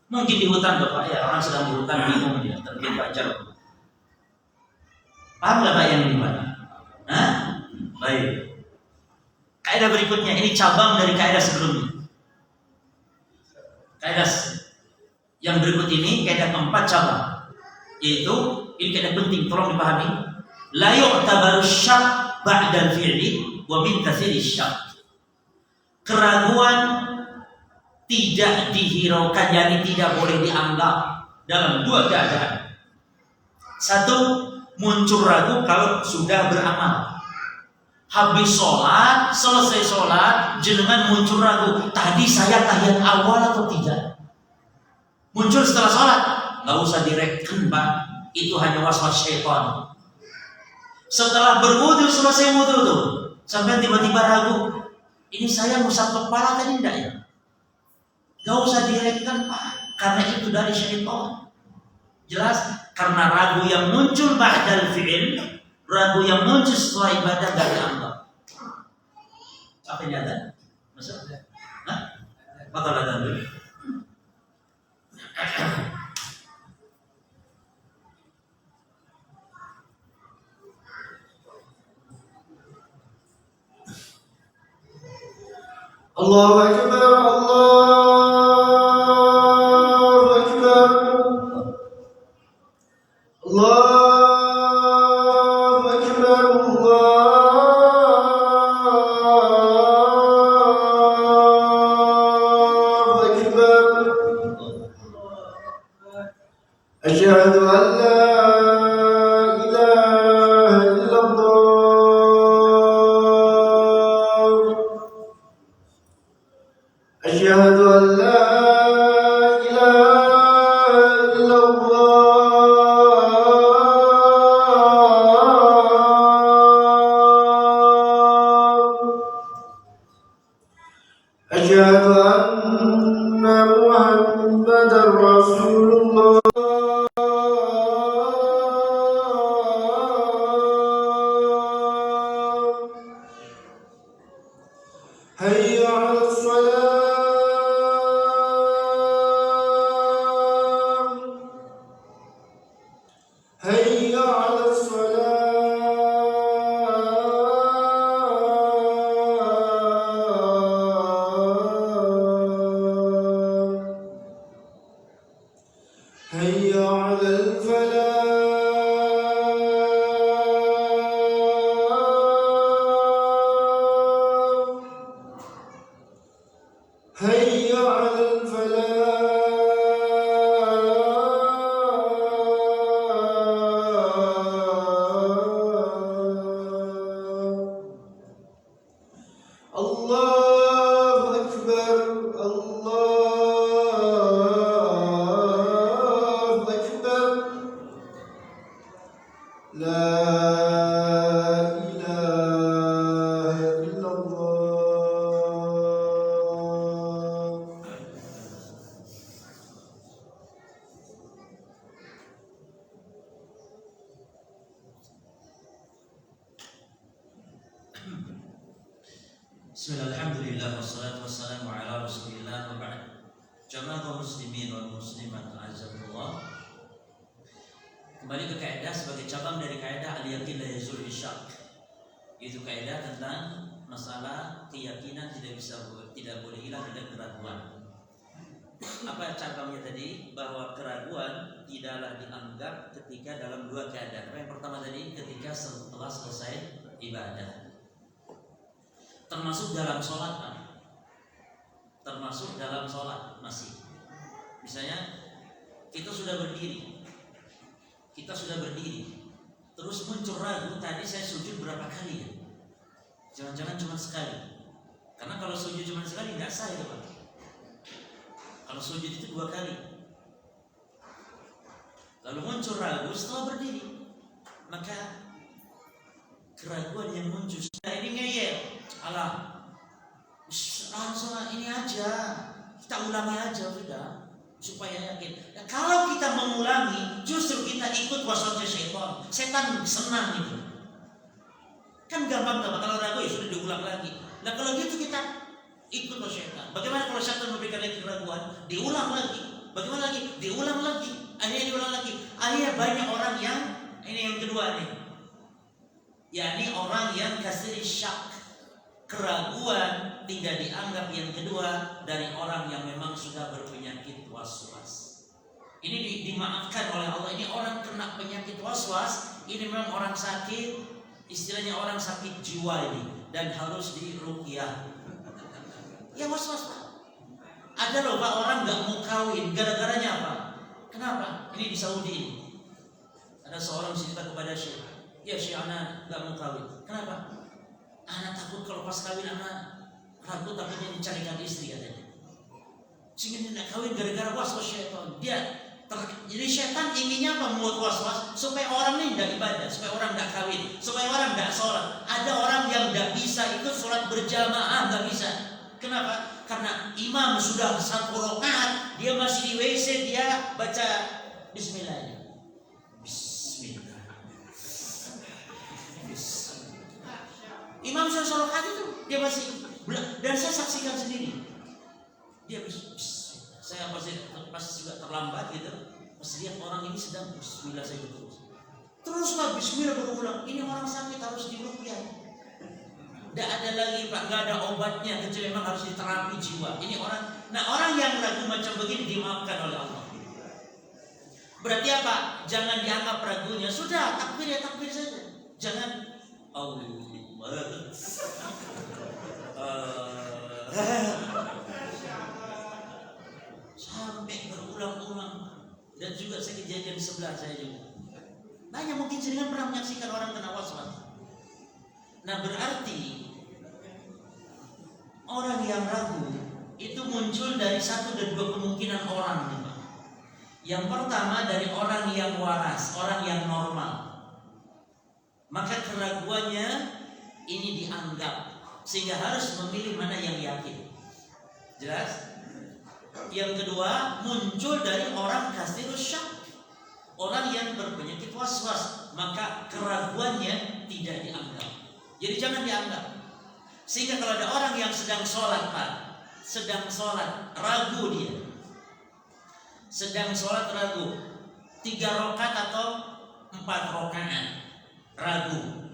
Mungkin di hutan Bapak ya, orang sedang di hutan bingung dia, terbit fajar. Paham nggak Pak yang ini Pak? Hah? Baik. Kaidah berikutnya, ini cabang dari kaidah sebelumnya. Kaidah yang berikut ini kaidah keempat cabang, yaitu ini kaidah penting, tolong dipahami. La yu'tabaru syak ba'dal fi'li wa min katsiri syak. Keraguan tidak dihiraukan, yakni tidak boleh dianggap dalam dua keadaan. Satu, muncul ragu kalau sudah beramal. Habis sholat, selesai sholat, jenengan muncul ragu. Tadi saya tahiyat awal atau tidak? Muncul setelah sholat, nggak usah direken Pak. Itu hanya waswas syaitan. Setelah berwudu, selesai wudu tuh, sampai tiba-tiba ragu, ini saya ngusap kepala tadi enggak ya? Gak usah direken Pak, karena itu dari syaitan. Jelas, karena ragu yang muncul ba'dal fi'il, ragu yang muncul setelah ibadah gak dianggap. Apa yang ada? Masuk? Hah? Bakal ada dulu. Allahu Akbar, Allahu Akbar, Allahu Akbar, Allahu Akbar. Asyhadu an la ilaha illallah. Asyhadu an la ilaha illallah. أشهد أن محمدا رسول الله. حي على الصلاة. حي على الصلاة. حي على الفلاح. حي على الفلاح. الله أكبر. الله أكبر. لا إله إلا الله. Bismillah, alhamdulillah, wassalatu wassalamu ala rasulillah, wa ba'd. Jamaah kaum muslimin wal muslimat azzakumullah. Kembali ke kaidah sebagai cabang dari kaidah al-yaqin la yazul bisyak. Itu kaidah tentang masalah keyakinan tidak boleh hilang dengan keraguan. Apa cabangnya tadi? Bahwa keraguan tidaklah dianggap ketika dalam dua keadaan. Yang pertama tadi ketika setelah selesai ibadah. Termasuk dalam sholat, Pak. Termasuk dalam sholat masih. Misalnya kita sudah berdiri, terus muncul ragu, tadi saya sujud berapa kali ya? Jangan-jangan cuma sekali. Karena kalau sujud cuma sekali nggak sah itu, Pak. Kalau sujud itu 2 kali. Lalu muncul ragu setelah berdiri, maka keraguan yang muncul, ini ngeyel, alah, langsung ini aja, kita ulangi aja sudah, supaya yakin. Nah, kalau kita mengulangi, justru kita ikut waswasnya syaitan. Setan senang itu. Kan gampang kalau ragu ya sudah diulang lagi. Nah kalau gitu kita ikut syaitan. Bagaimana kalau syaitan memberikan lagi keraguan, diulang lagi, bagaimana lagi, diulang lagi, akhirnya diulang lagi. Akhirnya banyak orang yang ini yang kedua nih. yakni orang yang kasir syak, keraguan tidak dianggap yang kedua dari orang yang memang sudah berpenyakit waswas. Ini dimaafkan oleh Allah. Ini orang kena penyakit waswas, ini memang orang sakit, istilahnya orang sakit jiwa ini, dan harus diruqyah. Ya waswas Pak. Ada loh Pak orang nggak mau kawin, gara-garanya apa? Kenapa? Ini di Saudi ini. Ada seorang cerita kepada Syekh, ya Syekh anak nggak mau kawin. Kenapa? Anak takut kalau pas kawin anak ragu takutnya dicarikan istri katanya. Sehingga dia tidak kawin gara-gara waswas syaitan. Jadi syaitan inginnya apa? Membuat waswas supaya orang ini tidak ibadah, supaya orang tidak kawin, supaya orang tidak sholat. Ada orang yang tidak bisa ikut sholat berjamaah, nggak bisa. Kenapa? Karena imam sudah 1 rakaat, dia masih di WC, dia baca Bismillah. Bismillah. Imam sudah 1 rakaat itu dia masih, dan saya saksikan sendiri. Dia Bismillah. Saya pas juga terlambat gitu, pas lihat orang ini sedang Bismillah saya teruslah Bismillah berulang. Ini orang sakit harus diruqyah. Tidak ada lagi Pak, nggak ada obatnya kecuali memang harus diterapi jiwa. Ini orang, nah orang yang ragu macam begini dimaafkan oleh Allah. Berarti apa? Jangan dianggap ragunya. Sudah takbir ya takbir saja. Jangan Allah. Sampai berulang-ulang. Dan juga saya kejadian di sebelah saya juga. Banyak mungkin seringan pernah menyaksikan orang kena waswas. Nah berarti orang yang ragu itu muncul dari 1 dan 2 kemungkinan orang nih Pak. Yang pertama dari orang yang waras, orang yang normal. Maka keraguannya ini dianggap, sehingga harus memilih mana yang yakin. Jelas? Yang kedua, muncul dari orang kasirus syak, orang yang berpenyakit was-was, maka keraguannya tidak dianggap. Jadi jangan dianggap. Sehingga kalau ada orang yang sedang sholat, Pak, sedang sholat, ragu dia, sedang sholat ragu, 3 rakaat atau 4 rakaat, ragu,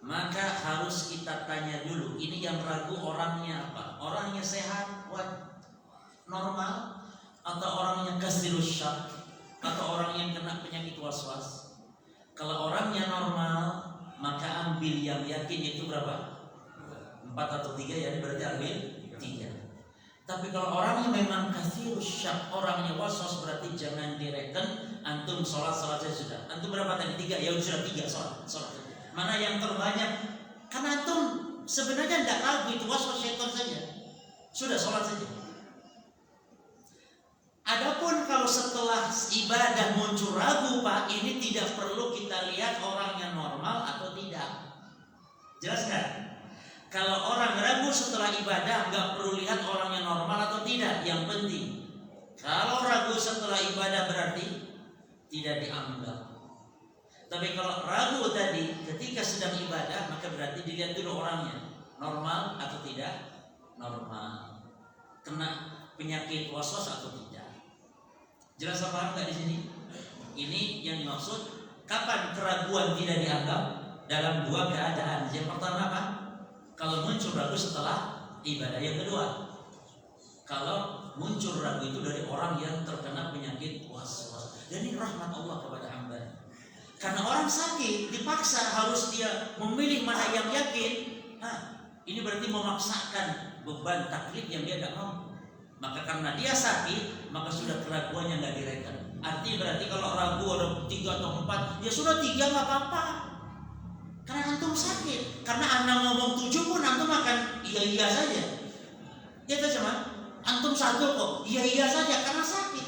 maka harus kita tanya dulu, ini yang ragu orangnya apa? Orangnya sehat, normal, atau orangnya kasirus syak, atau orang yang kena penyakit was-was? Kalau orangnya normal, maka ambil yang yakin itu berapa? 4 atau 3, ya berarti ambil 3. Tapi kalau orangnya memang kasirus syak, orangnya was-was, berarti jangan direken. Antum sholat saja sudah. Antum berapa tadi? 3, ya sudah 3 sholat. Mana yang terbanyak? Karena antum sebenarnya tidak ragu, itu was-was syaitan saja. Sudah sholat saja. Adapun kalau setelah ibadah muncul ragu, Pak, ini tidak perlu kita lihat orangnya normal atau tidak. Jelas nggak? Kalau orang ragu setelah ibadah, nggak perlu lihat orangnya normal atau tidak. Yang penting, kalau ragu setelah ibadah berarti tidak dianggap. Tapi kalau ragu tadi ketika sedang ibadah, maka berarti dilihat dulu orangnya normal atau tidak normal, kena penyakit was-was atau tidak. Jelas apa enggak di sini? Ini yang dimaksud kapan keraguan tidak dianggap dalam 2 keadaan. Yang pertama apa? Kalau muncul ragu setelah ibadah. Yang kedua, kalau muncul ragu itu dari orang yang terkena penyakit was-was. Dan ini rahmat Allah kepada hamba. Karena orang sakit dipaksa harus dia memilih mana yang yakin. Ini berarti memaksakan beban taklif yang dia tidak mau. Maka karena dia sakit, maka sudah keraguannya nggak direken. Artinya berarti kalau ragu ada 3 atau 4, ya sudah 3 nggak apa-apa. Karena antum sakit. Karena anak ngomong 7 pun antum akan iya saja. Ya teman, antum 1 kok iya saja karena sakit.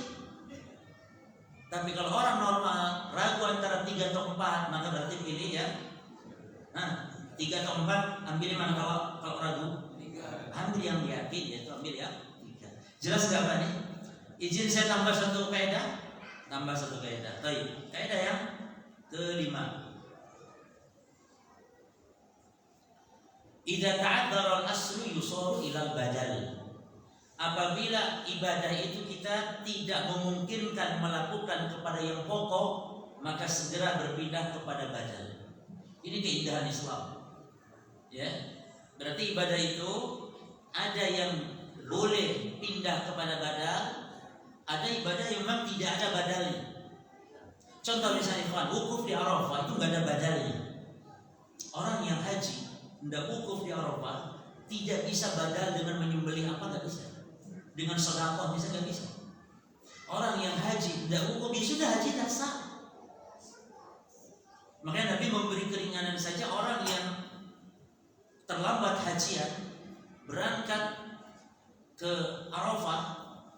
Tapi kalau orang normal ragu antara 3 atau 4, maka berarti pilih ya. 3 atau 4, ambil mana kalau ragu? 3. Ambil yang yakin, yaitu ambil yang 3. Jelas nggak Pak nih? Izin saya tambah 1 kaidah. Tambah 1 kaidah. Baik. Kaidah yang kelima. Idza ta'adzara al-aslu yusaru ila al-badal. Apabila ibadah itu kita tidak memungkinkan melakukan kepada yang pokok, maka segera berpindah kepada badal. Ini keindahan Islam. Ya. Berarti ibadah itu ada yang boleh pindah kepada badal, ada ibadah yang memang tidak ada badalnya. Contoh misalnya wukuf di Arafah itu nggak ada badalnya. Orang yang haji hendak wukuf di Arafah tidak bisa badal dengan menyembelih apa, nggak bisa. Dengan sedekah bisa, nggak bisa. Orang yang haji hendak wukuf, ya sudah haji tak sah. Makanya Nabi memberi keringanan saja orang yang terlambat hajian berangkat ke Arafah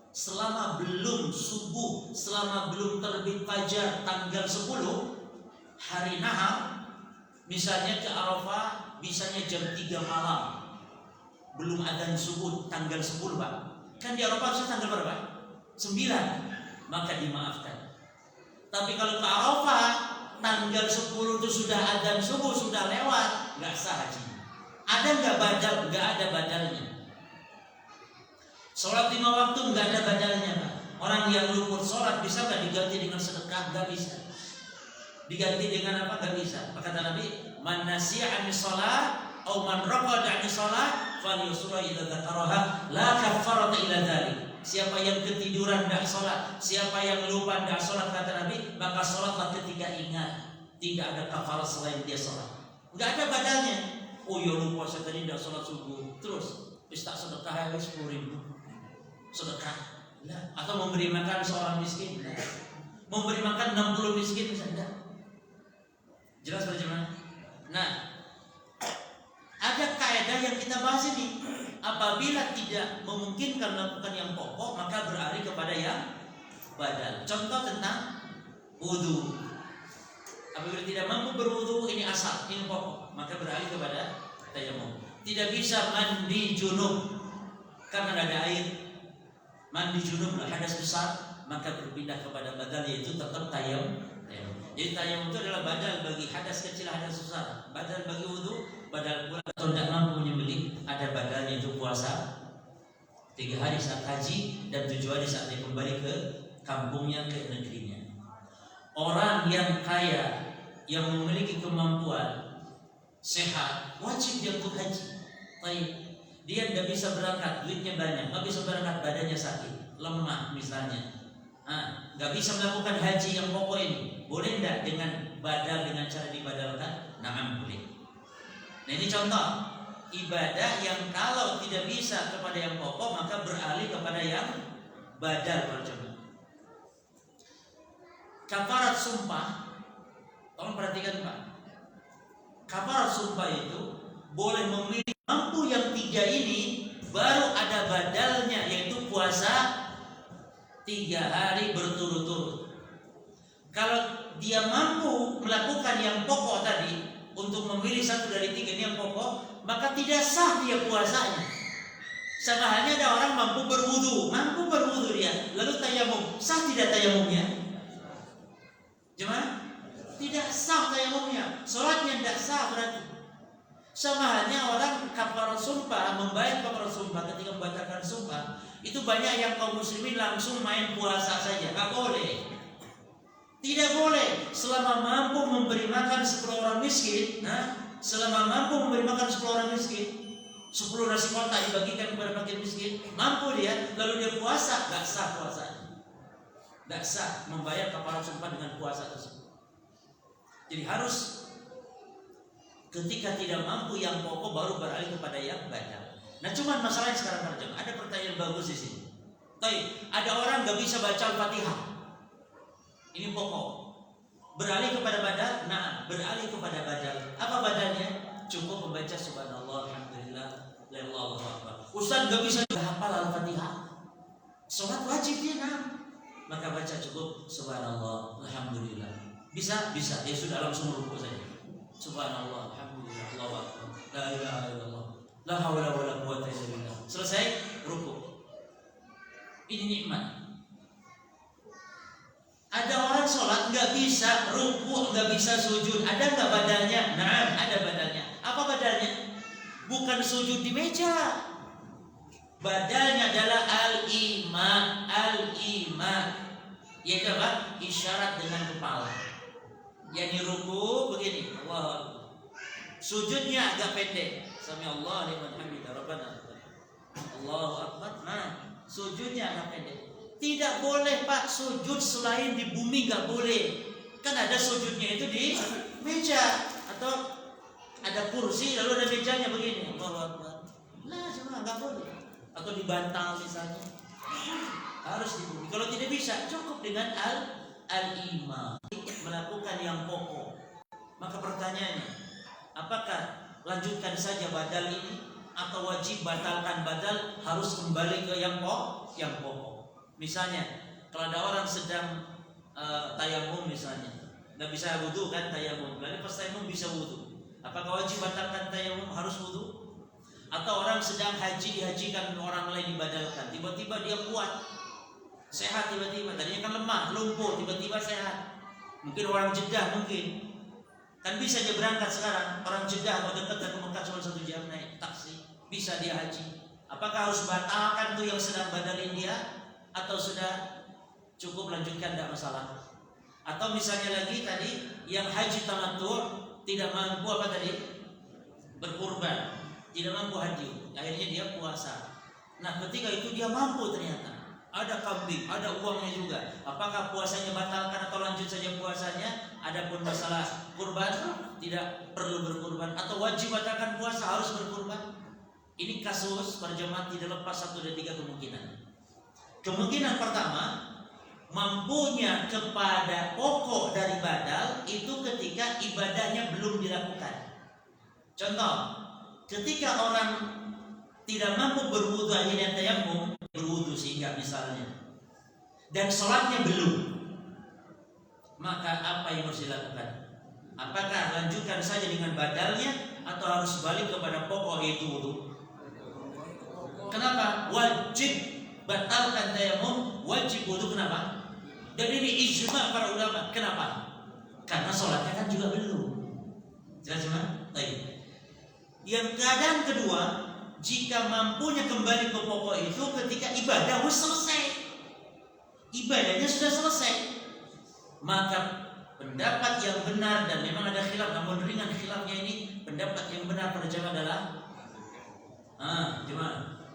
selama belum subuh, selama belum terbit fajar tanggal 10 hari Nahar. Misalnya ke Arafah bisanya jam 3 malam, belum adzan subuh tanggal 10 Pak. Kan di Arafah bisa tanggal berapa? 9, maka dimaafkan. Tapi kalau ke Arafah tanggal 10 itu sudah adzan subuh, sudah lewat, nggak sah haji. Ada nggak badal? Nggak ada badalnya. Sholat 5 waktu nggak ada badalnya Pak. Orang yang luput sholat bisa nggak diganti dengan sedekah? Nggak bisa. Diganti dengan apa? Nggak bisa. Kata Nabi, man nasiya 'ani sholat atau man raqada 'ani sholat falyusra idza dzakaraha la kaffarata illa dzalik. Siapa yang ketiduran tidak sholat, siapa yang lupa tidak sholat, kata Nabi, maka sholatlah ketika ingat. Tidak ada kafarat selain dia sholat. Nggak ada badalnya. Oh ya lupa saya tadi tidak sholat subuh, terus tak sedekah 10.000 sedekah, nah. Atau memberi makan seorang miskin, nah. Memberi makan 60 miskin misalnya. Jelas bagaimana? Nah, ada kaidah yang kita bahas ini. Apabila tidak memungkinkan melakukan yang pokok, maka beralih kepada yang badal. Contoh tentang wudu. Apabila tidak mampu berwudu, ini asal, ini pokok, maka beralih kepada tayamum. Tidak bisa mandi junub karena tidak ada air, mandi junub hadas besar, maka berpindah kepada badal, yaitu tetap tayamum. Jadi tayamum itu adalah badal bagi hadas kecil, hadas besar, badal bagi wudu, badal pula atau tidak mampu menyembelih, ada badalnya itu puasa 3 hari saat haji dan 7 hari saat dia kembali ke kampungnya, ke negerinya. Orang yang kaya, yang memiliki kemampuan, sehat, wajib dia untuk haji. Baik, dia tidak bisa berangkat, duitnya banyak, nggak bisa berangkat, badannya sakit, lemah misalnya, nggak bisa melakukan haji yang pokok ini, boleh tidak dengan badal, dengan cara dibadalkan? Nah, boleh. Nah, ini contoh ibadah yang kalau tidak bisa kepada yang pokok, maka beralih kepada yang badal. Kafarat sumpah, tolong perhatikan Pak. Kafarat sumpah itu boleh memilih mampu yang 3 ini, baru ada badalnya, yaitu puasa 3 hari berturut-turut. Kalau dia mampu melakukan yang pokok tadi, untuk memilih 1 dari 3 ini yang pokok, maka tidak sah dia puasanya. Sama halnya ada orang mampu berwudu dia, lalu tayamum, sah tidak tayamumnya? Gimana? Tidak sah tayamumnya, sholatnya tidak sah berarti. Sama halnya orang kafarat sumpah, membayar kafarat sumpah, ketika membatalkan sumpah, itu banyak yang kaum muslimin langsung main puasa saja. Nggak boleh. Tidak boleh. Selama mampu memberi makan 10 orang miskin, selama mampu memberi makan 10 orang miskin, 10 nasi kotak dibagikan kepada fakir miskin, mampu dia, lalu dia puasa, nggak sah puasanya. Nggak sah membayar kafarat sumpah dengan puasa tersebut. Jadi harus ketika tidak mampu yang pokok baru beralih kepada yang badal. Nah, cuman masalahnya sekarang ada pertanyaan bagus di sini. Ada orang nggak bisa baca Al-Fatihah. Ini pokok. Beralih kepada badal? Nah, beralih kepada badal. Apa badalnya? Cukup membaca subhanallah, alhamdulillah, la ilaha illallah. Ustaz nggak bisa hafal Al-Fatihah. Sholat wajib dia, maka baca cukup subhanallah, alhamdulillah. Bisa? Ya sudah, langsung rukuk saja. Subhanallah, alhamdulillah, Allahu akbar, la ilaha illallah, la haula wala quwwata illa billah. Selesai rukuk. Ini nikmat. Ada orang sholat nggak bisa rukuk, nggak bisa sujud. Ada nggak badalnya? Nah, ada badalnya. Apa badalnya? Bukan sujud di meja. Badalnya adalah al-ima, yaitu apa? Isyarat dengan kepala. Yani ruku begini, Allah. Sujudnya agak pendek. Sami Allah liman hamidah, Rabbana. Allahu akbar. Nah, sujudnya agak pendek. Tidak boleh Pak sujud selain di bumi, nggak boleh. Kan ada sujudnya itu di meja atau ada kursi lalu ada mejanya begini. Allahu akbar. Nah, cuma nggak boleh. Atau di bantal misalnya. Harus di bumi. Kalau tidak bisa, cukup dengan al-imam, melakukan yang pokok. Maka pertanyaannya, apakah lanjutkan saja badal ini atau wajib batalkan badal, harus kembali ke yang pokok? Misalnya, kalau ada orang sedang tayamum misalnya, nggak bisa wudu kan tayamum, lalu pas tayamum bisa wudu, apakah wajib batalkan tayamum, harus wudu? Atau orang sedang haji, dihajikan orang lain dibadalkan, tiba-tiba dia kuat, sehat, tiba-tiba tadinya kan lemah, lumpuh, tiba-tiba sehat. Mungkin orang Jeddah, mungkin kan bisa dia berangkat sekarang. Orang Jeddah atau dekat dari Mekah cuma 1 jam naik taksi, bisa dia haji. Apakah harus batalkan tuh yang sedang badalin dia, atau sudah cukup lanjutkan, tidak masalah? Atau misalnya lagi tadi yang haji tamattu tidak mampu apa tadi? Berkurban, tidak mampu haji, akhirnya dia puasa. Nah, ketika itu dia mampu, ternyata ada kambing, ada uangnya juga. Apakah puasanya batalkan atau lanjut saja puasanya? Adapun masalah kurban, tidak perlu berkurban atau wajib batalkan puasa, harus berkurban. Ini kasus para jemaah tidak lepas 1 dari 3 kemungkinan. Kemungkinan pertama, mampunya kepada pokok dari badal itu ketika ibadahnya belum dilakukan. Contoh, ketika orang tidak mampu berwudu akhirnya tayamum, berwudu sehingga misalnya, dan sholatnya belum, maka apa yang harus dilakukan? Apakah lanjutkan saja dengan badalnya atau harus balik kepada pokok, yaitu wudu? Kenapa? Wajib batalkan tayamum, wajib wudu. Kenapa? Dan ini ijma para ulama. Kenapa? Karena sholatnya kan juga belum. Jelas semua? Baik. Yang keadaan kedua, jika mampunya kembali ke pokok itu ketika ibadah selesai, ibadahnya sudah selesai, maka pendapat yang benar, dan memang ada khilaf, namun ringan khilafnya ini, pendapat yang benar pada jamaah adalah gimana?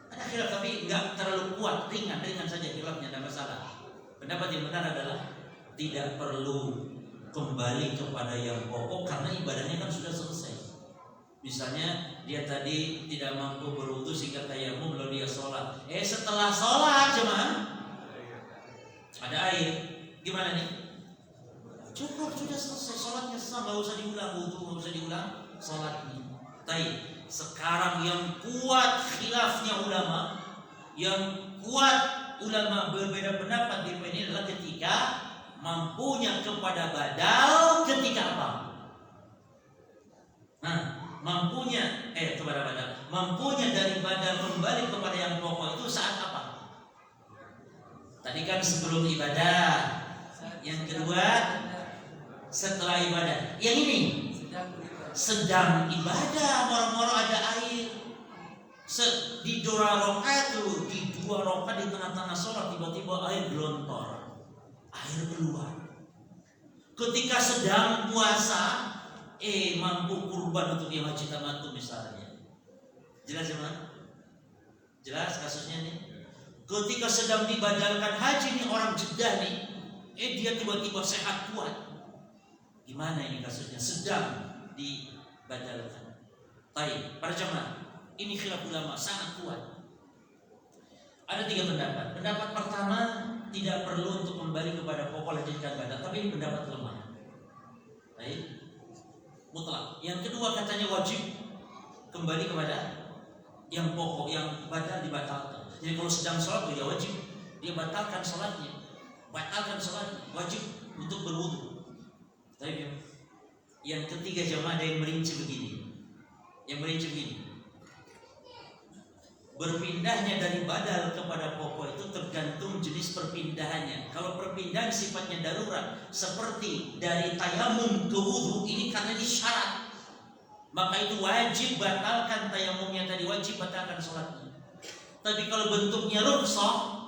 Ada khilaf tapi nggak terlalu kuat, ringan saja khilafnya, tidak masalah. Pendapat yang benar adalah tidak perlu kembali kepada yang pokok karena ibadahnya kan sudah selesai. Misalnya dia tadi tidak mampu berwudu sehingga tayamum lalu dia sholat. Setelah sholat jemaah ada air, gimana nih? Cukup, sudah selesai sholatnya, nggak usah diulang wudu, nggak usah diulang sholatnya. Tapi sekarang yang kuat khilafnya ulama, yang kuat ulama berbeda pendapat di ini adalah ketika mampunya kepada badal, ketika apa? Mampunya kepada badal, mampunya dari badal kembali kepada yang pokok itu saat apa? Tadi kan sebelum ibadah, yang kedua setelah ibadah, yang ini sedang ibadah, moro-moro ada air. Di dua rakaat di tengah-tengah sholat tiba-tiba air gelontor, air keluar. Ketika sedang puasa, mampu kurban untuk yang haji tamattu misalnya. Jelas ya, jelas kasusnya nih. Ketika sedang dibadalkan haji nih orang Jeddah nih, dia tiba-tiba sehat kuat. Gimana ini kasusnya? Sedang dibadalkan. Baik, para jamaah, ini khilaf ulama sangat kuat. Ada 3 pendapat. Pendapat pertama, tidak perlu untuk kembali kepada pokok lanjutkan badal, tapi ini pendapat lemah. Baik, mutlak. Yang kedua katanya wajib kembali kepada yang pokok, yang badal dibatalkan. Jadi kalau sedang sholat ya wajib dia batalkan sholatnya, wajib untuk berwudu. Tapi yang ketiga jamaah ada yang merinci begini. Berpindahnya dari badal kepada pokok itu tergantung jenis perpindahannya. Kalau perpindahan sifatnya darurat seperti dari tayamum ke wudu, ini karena ini syarat, maka itu wajib batalkan tayamumnya tadi, wajib batalkan sholatnya. Tapi kalau bentuknya rukhsah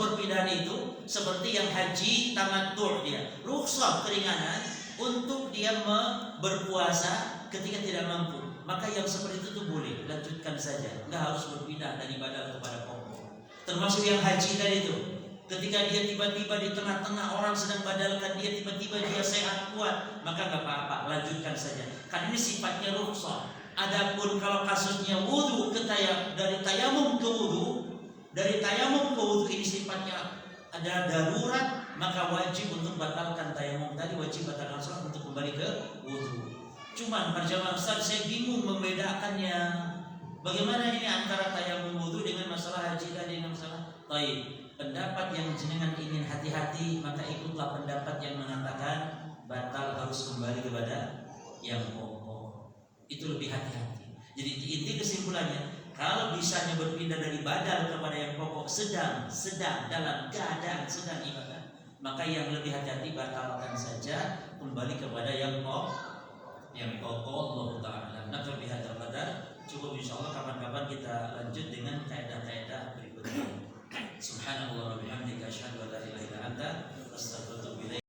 perpindahan itu seperti yang haji tamattu, dia rukhsah keringanan untuk dia berpuasa ketika tidak mampu, maka yang seperti itu tuh boleh lanjutkan saja, nggak harus berpindah dari badal kepada pokok. Termasuk yang haji tadi itu, ketika dia tiba-tiba di tengah-tengah orang sedang badalkan, dia tiba-tiba dia sehat kuat, maka nggak apa-apa, lanjutkan saja. Karena ini sifatnya rukhsah. Adapun kalau kasusnya wudu dari tayamum ke wudu, ini sifatnya ada darurat, maka wajib untuk batalkan tayamum tadi, wajib batalkan sholat untuk kembali ke wudu. Cuman perjamaah Ustaz, saya bingung membedakannya. Bagaimana ini antara tayamum wudu dengan masalah haji tadi, dengan masalah taib? Pendapat yang jenengan ingin hati-hati, maka ikutlah pendapat yang mengatakan batal harus kembali kepada yang pokok. Itu lebih hati-hati. Jadi inti kesimpulannya, kalau bisanya berpindah dari badal kepada yang pokok sedang dalam keadaan sedang ibadah, maka yang lebih hati-hati batalkan saja, kembali kepada yang pokok. Allah Ta'ala. Nah, lebih hati-hati. Cukup, insyaallah kapan-kapan kita lanjut dengan kaidah-kaidah berikutnya. Subhanallah wa bihamdika asyhadu an la ilaha illa anta astaghfiruka wa atubu ilaik.